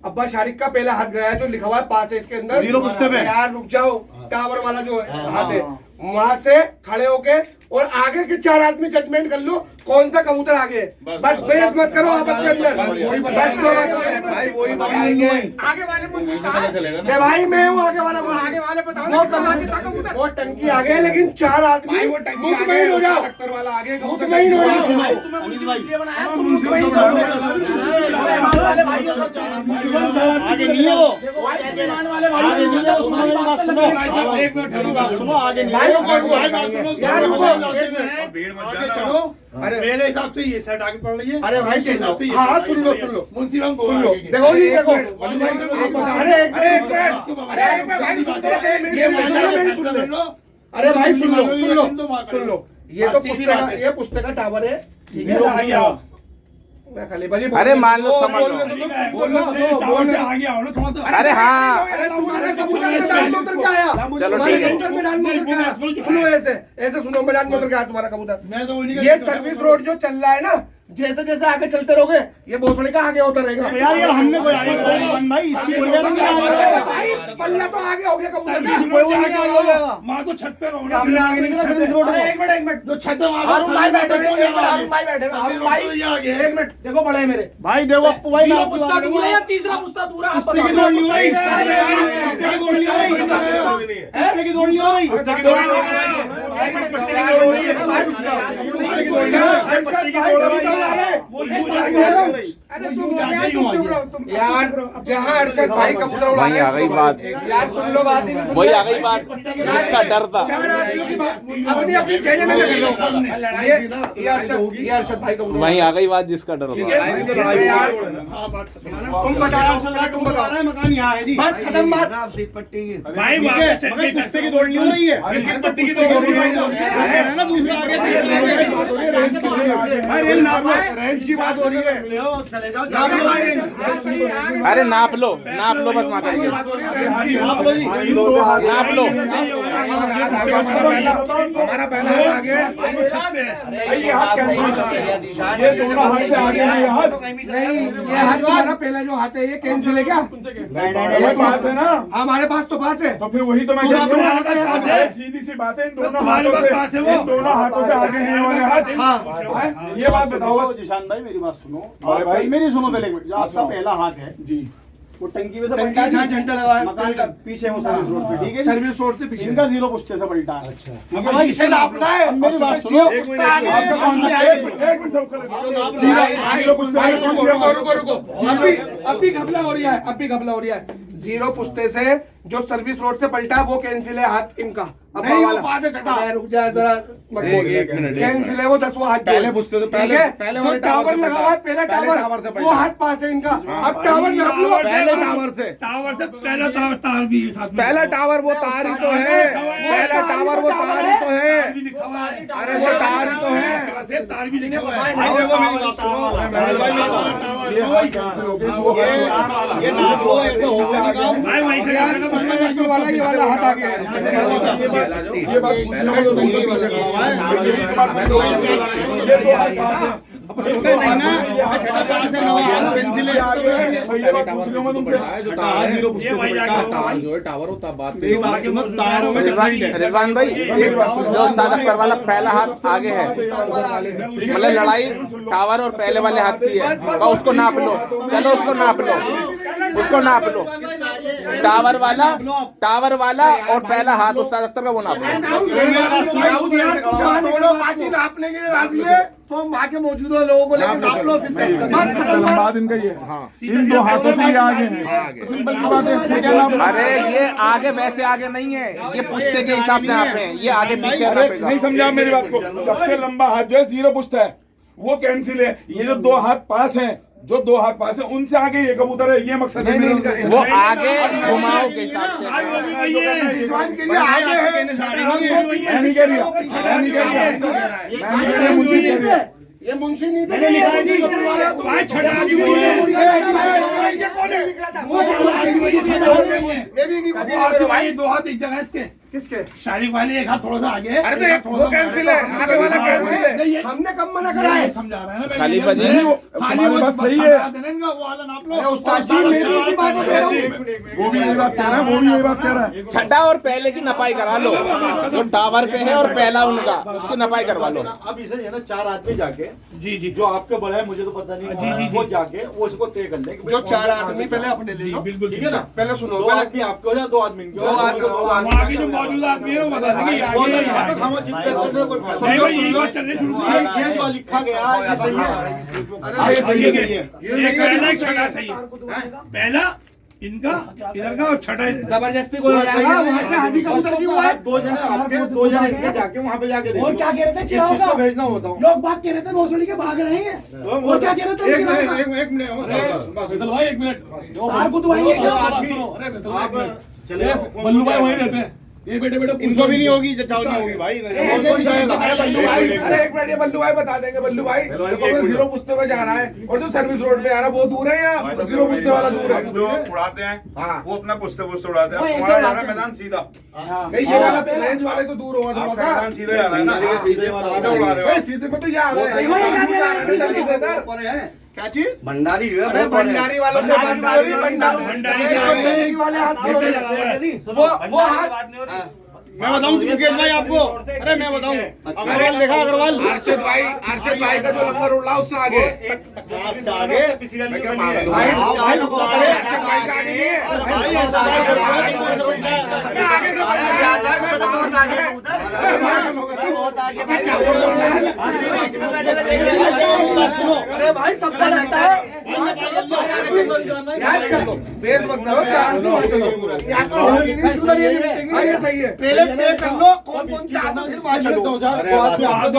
[SPEAKER 5] अब्बा शारिक का पहला हाथ गया है जो लिखा हुआ है पास है इसके अंदर
[SPEAKER 8] जीरो पुश्ते पे।
[SPEAKER 5] यार रुक जाओ, टावर वाला जो हाथ है वहां से खड़े होके और आगे के 4 आदमी जजमेंट कर लो कौन सा कबूतर आगे है। बस बेस मत करो आपस के अंदर।
[SPEAKER 7] वही
[SPEAKER 5] बस
[SPEAKER 7] भाई वही बताएंगे।
[SPEAKER 5] आगे वाले मुझे कहा भाई मैं हूँ आगे वाला, आगे वाले बताओ। वो टंकी आगे है लेकिन 4 आदमी
[SPEAKER 7] भाई वो टंकी
[SPEAKER 5] मुतमईन हो जाओ,
[SPEAKER 7] अख्तर वाला आगे कबूतर
[SPEAKER 5] मुतमईन हो जाओ।
[SPEAKER 8] आगे नहीं है वो, आगे नहीं है वो। सुनो मेरी बात सुनो, मेरी बात सुनो, आगे नहीं है वो।
[SPEAKER 5] यार रुको,
[SPEAKER 9] आगे चलो।
[SPEAKER 5] अरे
[SPEAKER 9] मेरे हिसाब से ये सेट आगे पड़ रही है।
[SPEAKER 5] अरे भाई सुन लो,
[SPEAKER 9] से ये
[SPEAKER 5] हाँ
[SPEAKER 9] सेट
[SPEAKER 5] सुन लो
[SPEAKER 9] पड़ रही है।
[SPEAKER 5] सुन लो
[SPEAKER 9] मुंशी हम
[SPEAKER 5] सुन लो,
[SPEAKER 9] आगे
[SPEAKER 5] देखो जी देखो।
[SPEAKER 7] अरे एक
[SPEAKER 5] अरे भाई सुन लो, ये तो पुस्तक का टावर है, ठीक है।
[SPEAKER 9] आगे आओ।
[SPEAKER 5] मैं खाली बड़ी
[SPEAKER 1] अरे मान लो समझ लो।
[SPEAKER 9] आगे आओ ना थोड़ा सा।
[SPEAKER 1] अरे हाँ
[SPEAKER 5] अरे तुम्हारे कबूतर मैदान में उतर के आया,
[SPEAKER 1] चलो
[SPEAKER 5] तुम्हारे
[SPEAKER 1] ठीक है।
[SPEAKER 5] सेंटर मैदान में उतर के आया। सुनो ऐसे सुनो, मैदान में उतर के आया तुम्हारा कबूतर।
[SPEAKER 9] मैं तो वही नहीं
[SPEAKER 5] ये सर्विस रोड जो चल रहा है ना, जैसे जैसे आगे चलते रहोगे ये भोसड़ी का आगे होता रहेगा।
[SPEAKER 8] अबे यार हमने कोई आगे छोड़ी भाई, इसकी कोई बात नहीं आगे।
[SPEAKER 5] भाई पल्ला तो आगे हो गया कबूतर का।
[SPEAKER 8] कोई वो नहीं आगे हो जाएगा।
[SPEAKER 9] माँ तो छत पे रहो ना।
[SPEAKER 8] हमने आगे नहीं करा सर्विस रोड को।
[SPEAKER 9] एक मिनट जो छत है वहाँ
[SPEAKER 3] अरुण भाई बैठे हुए हैं, अरुण भाई बैठे हुए हैं, अरुण भाई
[SPEAKER 9] आगे
[SPEAKER 3] एक मिनट देखो बड़े हैं मेरे।
[SPEAKER 8] भाई देखो अपू भाई
[SPEAKER 3] जीरो
[SPEAKER 8] ना
[SPEAKER 3] पुस्ता दूर है या तीसरा पुस्ता दूर है, आप
[SPEAKER 8] पुस्ते की दौड़ नहीं हो रही, पुस्ते की दौड़ नहीं हो रही, पुस्ते की दौड़ नहीं हो रही, पुस्ते की दौड़ नहीं हो रही।
[SPEAKER 5] यार जहाँ अरशद भाई कबूतर उड़ा
[SPEAKER 1] वही आ गई बात।
[SPEAKER 5] यार सुन लो बात,
[SPEAKER 1] वही आ गई बात जिसका डर था।
[SPEAKER 5] 4 आदमियों की बात अपनी अपनी जेल में लगे लोग। ये अरशद भाई कबूतर
[SPEAKER 1] वही आ गई बात जिसका डर था।
[SPEAKER 5] यार
[SPEAKER 8] तुम बताओ तुम बता रहे हैं मकान यहाँ है जी,
[SPEAKER 5] बस खत्म बात।
[SPEAKER 9] भाई
[SPEAKER 8] ठीक है, मगर पुस्ते की दौड़ नहीं हो रही है। पुस्ते की दौड़ नहीं हो रही है ना, दूसरा आगे भाई रेल नाप लो।
[SPEAKER 7] रेंज की बात हो रही है। ले जाओ
[SPEAKER 3] यहाँ पे कोई रेंज
[SPEAKER 1] अरे नाप लो बस माता जी
[SPEAKER 7] बात हो रही है रेंज की।
[SPEAKER 3] नाप लो जी।
[SPEAKER 1] नाप लो।
[SPEAKER 7] हमारा पहला हाथ आ गया।
[SPEAKER 6] ये हाथ कैंसिल, ये दोनों हाथ से आगे हैं ये हाथ।
[SPEAKER 5] नहीं, ये हाथ तुम्हारा पहला जो हाथ है ये कैंसिल है क्या?
[SPEAKER 6] ये पास है ना,
[SPEAKER 5] हमारे पास तो पास है।
[SPEAKER 6] तो फिर वही तो मैं कह रहा हूँ, सीधी सी बात है, इन दोनों हाथों से आगे हैं ये वाले हाथ। हाँ, ये बात बताओ बस।
[SPEAKER 8] जिशान भाई मेरी बात सुनो,
[SPEAKER 6] भाई,
[SPEAKER 8] भाई मेरी सुनो पहले एक मिनट। जो आपका पहला हाथ है
[SPEAKER 6] जी,
[SPEAKER 8] वो टंकी में से
[SPEAKER 5] टंकी
[SPEAKER 8] पलटा है,
[SPEAKER 5] जहाँ झंडा लगा है
[SPEAKER 8] मकान का पीछे वो सर्विस रोड पे, ठीक है जी?
[SPEAKER 5] सर्विस रोड से पीछे।
[SPEAKER 8] इनका 0 पुश्ते से पलटा है। अच्छा, ठीक है
[SPEAKER 5] भाई इसे नापना है।
[SPEAKER 8] अब मेरी बात सुनो,
[SPEAKER 6] एक मिनट सब
[SPEAKER 5] रुको अभी घपला हो रहा है 0 पुश्ते से जो सर्विस रोड से पलटा है वो कैंसिल है हाथ इनका। नहीं वो बात है छठा, रुक जा जरा,
[SPEAKER 7] एक मिनट।
[SPEAKER 5] कैंसिल है वो 10वां हाथ।
[SPEAKER 7] पहले पुश्ते तो पहले
[SPEAKER 5] जो टावर लगा हुआ है पहला टावर वो हाथ पास है इनका। अब टावर नाप लो।
[SPEAKER 7] पहले टावर से
[SPEAKER 9] पहला तार भी साथ में
[SPEAKER 7] पहला टावर वो तार ही तो है। पहला टावर वो तार ही तो है।
[SPEAKER 9] लिखा हुआ है।
[SPEAKER 7] अरे वो तार ही तो है।
[SPEAKER 9] तार भी लिखा हुआ है।
[SPEAKER 8] भाई देखो मेरी बात सुनो,
[SPEAKER 6] ये हाथ कैंसिल हो गए,
[SPEAKER 8] ये नाप लो, ऐसे हो गया काम।
[SPEAKER 9] भाई वहीं से
[SPEAKER 5] वाला ये वाला हाथ आ गया है।
[SPEAKER 6] ये बात पूछना है, तो ये बात
[SPEAKER 8] नहीं ना, छठा कहाँ से नवा हाथ पेंसिल है आगे।
[SPEAKER 6] ये बात पूछ लो मैं तुमसे।
[SPEAKER 7] तार जो है टावर होता बात
[SPEAKER 8] मेरी बात सुनो, तारों में डिफरेंट है।
[SPEAKER 1] रिजवान भाई, जो सादक वाला पहला हाथ आगे है, मतलब लड़ाई टावर और पहले वाले हाथ की है, और उसको नाप लो। चलो उसको नाप लो, उसको नाप लो। टावर वाला और पहला हाथ उस सादक का वो नाप लो।
[SPEAKER 5] नापने के लिए राजी है तो वहाँ के मौजूदा लोगों को लेकर नाप लो, फिर फैसला करो।
[SPEAKER 6] बात इनका ये है, इन दो हाथों से ये आगे हैं। सिंपल सी बात है, क्या नाम?
[SPEAKER 1] अरे ये आगे वैसे आगे नहीं है, ये पुश्ते के हिसाब से नापे हैं, ये आगे पीछे
[SPEAKER 6] अरे
[SPEAKER 1] नापेगा।
[SPEAKER 6] नहीं समझा मेरी बात को। सबसे लंबा हाथ जो है 0 पुश्ता है, वो कैंसिल है। ये जो 2 हाथ पास हैं, जो 2 हाथ पास है, उनसे आगे ये कबूतर है, ये मकसद है मेरा।
[SPEAKER 1] वो आगे घुमाओ के हिसाब से।
[SPEAKER 5] रिजवान के लिए आगे है।
[SPEAKER 6] मैं नहीं कह रहा, मैं नहीं कह रहा, मुझे कह रहा।
[SPEAKER 5] ये मुंशी नहीं थे।
[SPEAKER 8] लिखा है जी।
[SPEAKER 9] भाई छठा भाई 2 हाथ एक जगह इसके।
[SPEAKER 5] किसके?
[SPEAKER 9] शारिक वाले एक हाथ थोड़ा सा आगे।
[SPEAKER 7] अरे तो एक वो कैंसिल है, आगे वाला कैंसिल है।
[SPEAKER 5] हमने कब मना करा है?
[SPEAKER 9] समझा रहे हैं
[SPEAKER 1] खलीफा जी,
[SPEAKER 6] तुम्हारी बात सही है।
[SPEAKER 9] वो वाला नाप लो।
[SPEAKER 5] उस्ताद जी मेरी सी बात कह रहा हूँ।
[SPEAKER 6] वो भी यही बात कह रहा है, वो भी यही बात कह रहा है।
[SPEAKER 1] छठा और पहले की नपाई करा लो, जो टावर पे है और पहला उनका, उसकी नपाई करवा लो।
[SPEAKER 8] अब इसे है ना 4 आदमी जाके,
[SPEAKER 9] जी जी
[SPEAKER 8] जो आपके बड़ा है मुझे तो पता नहीं,
[SPEAKER 9] जी,
[SPEAKER 8] वो जाके वो इसको तय कर ले।
[SPEAKER 5] जो 4 आदमी पहले अपने ले लो।
[SPEAKER 9] बिल्कुल
[SPEAKER 8] ठीक है ना?
[SPEAKER 5] पहले सुनो,
[SPEAKER 8] 2 आदमी आपके हो जाए, 2 आदमी इनके हो जाए।
[SPEAKER 9] वहाँ की जो मौजूदा आदमी है वो बता देंगे
[SPEAKER 8] वो
[SPEAKER 9] आगे
[SPEAKER 8] नहीं,
[SPEAKER 9] ही
[SPEAKER 8] यहाँ पे
[SPEAKER 9] आगे।
[SPEAKER 8] खामोश जिप पेश करने का कोई फायदा
[SPEAKER 9] नहीं भाई
[SPEAKER 8] नहीं।
[SPEAKER 9] यही बात चलने शुरू की है।
[SPEAKER 8] ये जो लिखा गया है ये सही है।
[SPEAKER 6] ये सही है।
[SPEAKER 9] ये पहला एक छठा सही है। पहला इनका इधर का और छठा इधर।
[SPEAKER 5] जबरदस्ती कोई वहाँ से हाथी का उतर क्यों हुआ है?
[SPEAKER 8] 2 जने आपके, 2 जने इनके जाके वहाँ पे जाके
[SPEAKER 3] और क्या कह रहे थे चिराग
[SPEAKER 8] किसको
[SPEAKER 3] का?
[SPEAKER 8] भेजना होता हूँ।
[SPEAKER 3] लोग बात कह रहे थे भोसड़ी के भाग रहे हैं। और क्या कह रहे थे चिराग का?
[SPEAKER 8] एक मिनट
[SPEAKER 9] भाई 1 मिनट।
[SPEAKER 3] तार को दुआएंगे क्या?
[SPEAKER 8] आप चले
[SPEAKER 9] बल्लू भाई वहीं रहते हैं। ये बेटे
[SPEAKER 8] इनको भी नहीं होगी, जचाओ नहीं होगी भाई। कौन जाएगा?
[SPEAKER 5] अरे बल्लू भाई, अरे एक मिनट, ये बल्लू भाई बता देंगे। बल्लू भाई देखो 0 पुश्ते पे जा रहा है और जो सर्विस रोड पे आ रहा है वो दूर है या 0 पुश्ते वाला दूर है?
[SPEAKER 10] जो उड़ाते हैं
[SPEAKER 5] हाँ।
[SPEAKER 10] वो अपना पुश्ते उड़ाते
[SPEAKER 3] वो
[SPEAKER 10] हैं।
[SPEAKER 3] ऐसे
[SPEAKER 10] हमारा जा रहा
[SPEAKER 3] उड़ाते
[SPEAKER 10] है मैदान सीधा,
[SPEAKER 5] नहीं ये वाला रेंज वाले तो दूर होगा थोड़ा
[SPEAKER 10] आपका
[SPEAKER 5] सा।
[SPEAKER 10] मैदान सीधा जा रहा है ना,
[SPEAKER 8] सीधे वाला।
[SPEAKER 10] सीधा उड़ा रहे हो।
[SPEAKER 5] सीधे में तो ये आ गए। क्या चीज?
[SPEAKER 8] भंडारी जो
[SPEAKER 5] अरे
[SPEAKER 8] है
[SPEAKER 5] भंडारी वालों से बात नहीं हो रही। भंडारी वाले हाथ वो हाथ
[SPEAKER 8] मैं बताऊं मुकेश भाई आपको, अरे मैं बताऊं, अग्रवाल देखा अग्रवाल
[SPEAKER 5] अर्षद भाई का जो लंबर उड़ रहा उससे आगे
[SPEAKER 8] से आगे
[SPEAKER 5] मैं क्या पागल हूँ? अर्षद भाई से आगे नहीं है। मैं आगे से बहुत आगे
[SPEAKER 3] अरे भाई सबका लगता है।
[SPEAKER 5] बेस मत करो, चलो यहाँ पर होगी नहीं, सुधर ये नहीं हाँ ये सही है।
[SPEAKER 7] पहले तय कर लो कौन कौन से आता फिर वहाँ चलो। 2000
[SPEAKER 9] दो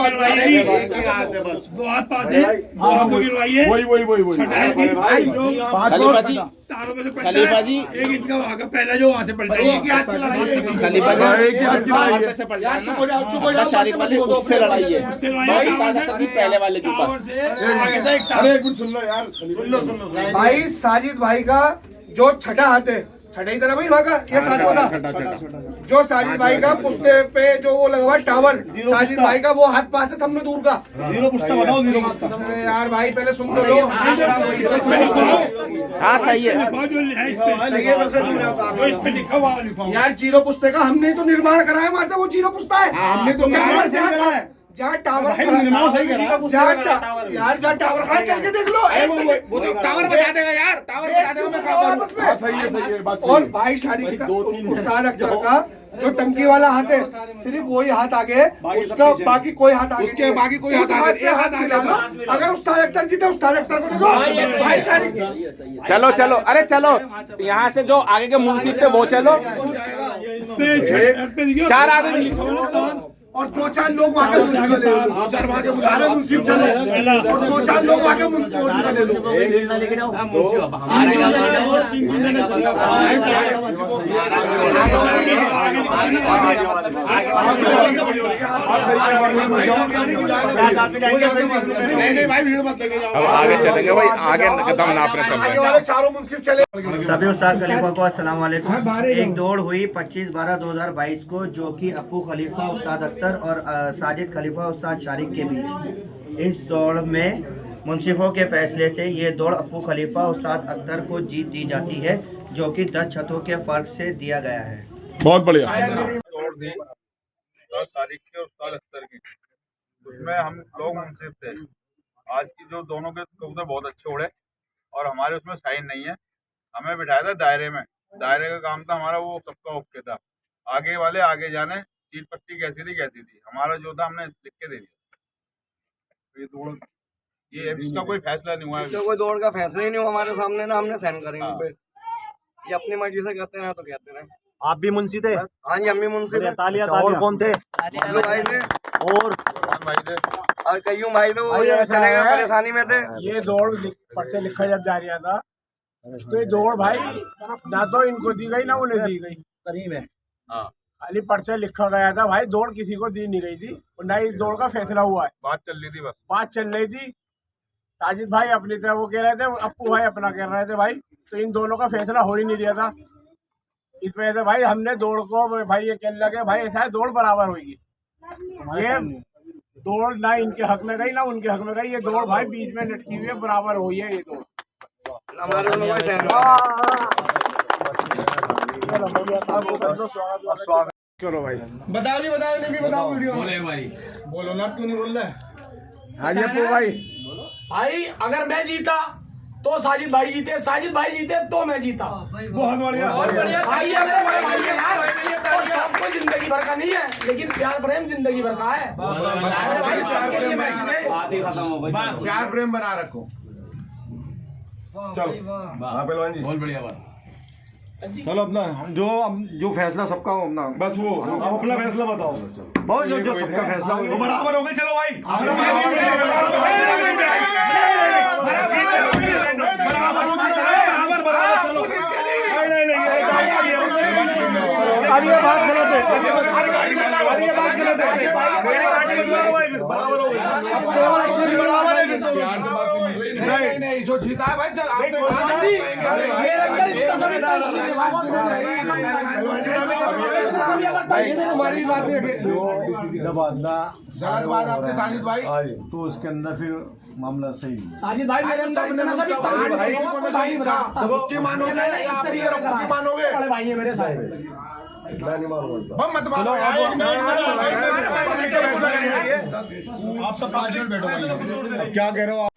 [SPEAKER 9] हाथ पास है, दो हाथों की गिरवाइए।
[SPEAKER 6] वही
[SPEAKER 9] छठा है
[SPEAKER 2] भाई,
[SPEAKER 9] जो
[SPEAKER 1] खलीफा जी,
[SPEAKER 9] तारों पे से पलटा
[SPEAKER 1] खलीफा
[SPEAKER 9] है,
[SPEAKER 1] जी।
[SPEAKER 9] एक इनका वहाँ का पहला जो वहाँ से पलटा है,
[SPEAKER 7] एक ही हाथ की लड़ाई है।
[SPEAKER 1] खलीफा
[SPEAKER 6] एक ही हाथ की लड़ाई है।
[SPEAKER 1] टावर पे से पलटा है ना, शारिक वाले उससे लड़ाई है।
[SPEAKER 9] उससे लड़ाई
[SPEAKER 1] भाई
[SPEAKER 9] है,
[SPEAKER 1] सादा तक की पहले वाले के
[SPEAKER 9] टावर
[SPEAKER 1] पास।
[SPEAKER 9] से आगे से एक
[SPEAKER 6] अरे
[SPEAKER 9] टावर।
[SPEAKER 6] एक मिनट सुन लो यार,
[SPEAKER 7] सुन लो
[SPEAKER 5] भाई साजिद भाई का जो छठा हाथ है, छठा ही था ना भाई वहाँ का, ये सातवां था। जो साजिद भाई का पुश्ते पे जो वो लगा हुआ टावर, साजिद भाई का वो हाथ पास है सब में दूर का।
[SPEAKER 8] जीरो पुश्ता बताओ, जीरो पुश्ता।
[SPEAKER 5] अरे यार भाई पहले सुन तो लो।
[SPEAKER 1] हाँ सही है।
[SPEAKER 9] लिखाओ जो है इस पे,
[SPEAKER 5] सही है, सबसे दूर है।
[SPEAKER 9] जो इस पे लिखा हुआ लिखाओ।
[SPEAKER 5] यार जीरो पुश्ते का हमने तो निर्माण कराया, वहाँ से वो जीरो पुश्ता है।
[SPEAKER 7] हमने तो
[SPEAKER 5] टावर जहाँ टावर
[SPEAKER 8] निर्माण सही करा।
[SPEAKER 5] यार जहाँ टावर का चल के देख लो।
[SPEAKER 7] वो तो टावर बता देगा यार, टावर बता देगा मैं कहाँ पर हूँ।
[SPEAKER 6] हाँ सही है बात सही
[SPEAKER 5] और
[SPEAKER 6] है।
[SPEAKER 5] भाई शारिक का उस्ताद अख्तर का जो टंकी वाला हाथ है, सिर्फ वही हाथ आगे, उसका बाकी कोई हाथ आगे,
[SPEAKER 7] उसके बाकी कोई हाथ आगे, एक हाथ आगे
[SPEAKER 5] आगे। अगर उस्ताद अख्तर जीते, उस्ताद अख्तर को दे दो। भाई शारिक
[SPEAKER 1] चलो चलो, अरे चलो, यहाँ से जो आगे के मुंसिफ थे वो चलो।
[SPEAKER 9] इस पे छठे पे देखिए,
[SPEAKER 1] 4 आदमी
[SPEAKER 5] और 2-4 लोग वहाँ के मुंशी का ले लो। 2-4 वहाँ के सारे मुंशी चले, और 2-4 लोग वहाँ के मुंशी का ले लो।
[SPEAKER 4] लेके जाओ।
[SPEAKER 7] नहीं भाई भीड़ मत लेके जाओ।
[SPEAKER 1] अब आगे चलेंगे भाई, आगे कदम नापने चल रहे
[SPEAKER 5] आगे वाले चारों मुंसिफ चले।
[SPEAKER 4] सभी उस्ताद खलीफा को अस्सलाम वालेकुम। एक दौड़ हुई 25/12/2022 को, जो कि अप्पू खलीफा उस्ताद अख्तर और साजिद खलीफा उस्ताद शारिक के बीच। इस दौड़ में मुंसिफों के फैसले से ये दौड़ अप्पू खलीफा उस्ताद अख्तर को जीत दी जाती है, जो कि 10 छतों के फर्क से दिया गया है।
[SPEAKER 6] बहुत बढ़िया।
[SPEAKER 10] दौड़ दी उस्ताद सारिक के और उस्ताद अख्तर की, उसमें हम लोग मुंसिफ थे। आज की जो दोनों के कबूतर बहुत अच्छे उड़े और हमारे उसमें साइन नहीं है। हमें बिठाया था दायरे में, दायरे का काम था हमारा, वो सबका ओके था। आगे वाले आगे जाने, चील पट्टी कैसी थी, हमारा जो था हमने लिख के दे दिया। ये दौड़, ये इसका कोई फैसला नहीं हुआ है।
[SPEAKER 8] कोई दौड़ का फैसला ही नहीं हुआ हमारे सामने ना, हमने साइन करेंगे पे। ये अपनी मर्जी से कहते हैं तो कहते रहे।
[SPEAKER 3] आप भी मुंशी थे?
[SPEAKER 8] हाँ जी, हम भी मुंशी थे।
[SPEAKER 3] और कौन थे?
[SPEAKER 8] भाई थे
[SPEAKER 10] और भाई थे
[SPEAKER 8] और कईयों भाई थे, वो चले गए, परेशानी में थे।
[SPEAKER 3] ये दौड़ पर्चे लिखा जब जा रहा था, तो ये दौड़ भाई ना तो इनको दी गई ना उन्हें दी गई। करीब है, खाली पर्चा लिखा गया था भाई, दौड़ किसी को दी नहीं गई थी और ना इस दौड़ का फैसला हुआ है।
[SPEAKER 10] बात चल रही थी, बस
[SPEAKER 3] बात चल रही थी। साजिद भाई अपनी तरह वो कह रहे थे, अप्पू भाई अपना कह रहे थे भाई, तो इन दोनों का फैसला हो ही नहीं रहा था। इस वजह से भाई हमने दौड़ को भाई ये कहने लगे भाई ऐसा है दौड़ बराबर होगी। ये दौड़ ना इनके हक में गई ना उनके हक में गई, ये दौड़ भाई बीच में लटकी हुई है, बराबर हुई है ये दौड़।
[SPEAKER 8] हमारे दोनों को साइन
[SPEAKER 5] करो भाई।
[SPEAKER 8] बताओ नहीं भी बताओ वीडियो बोलो ना, क्यों नहीं बोल रहे?
[SPEAKER 5] हाँ जी अप्पू भाई,
[SPEAKER 9] भाई अगर मैं जीता तो साजिद भाई जीते, साजिद भाई जीते तो मैं जीता।
[SPEAKER 5] बहुत बढ़िया।
[SPEAKER 9] भाई ये मेरे बड़े भाई है यार, और सबको जिंदगी भर का नहीं है, लेकिन प्यार प्रेम जिंदगी भर का है। भाई सबके लिए मैसेज है,
[SPEAKER 7] प्यार प्रेम बना रखो।
[SPEAKER 8] चलो पहलवान जी, बहुत बढ़िया बात। चलो अपना जो फैसला सबका हो अपना,
[SPEAKER 6] बस वो
[SPEAKER 8] आप अपना फैसला बताओ। बहुत जो सबका फैसला हो बराबर हो गए। चलो भाई अब ये बात गलत है, अब ये बात गलत है। बराबर हो गई,
[SPEAKER 7] नहीं जो जीता है भाई, चल आपने
[SPEAKER 8] तुम्हारी बात नहीं,
[SPEAKER 7] जब गलत बात आपने साजिद भाई,
[SPEAKER 8] तो उसके अंदर फिर मामला सही।
[SPEAKER 9] साजिद भाई मेरे अंदर इतना सा भी भाई
[SPEAKER 7] उसकी मानोगे या अपनी रब्बू की मानोगे?
[SPEAKER 9] बड़े भाई है मेरे साथ।
[SPEAKER 7] मत मानो
[SPEAKER 8] आप सब 5 मिनट बैठो। क्या कह रहे हो आप?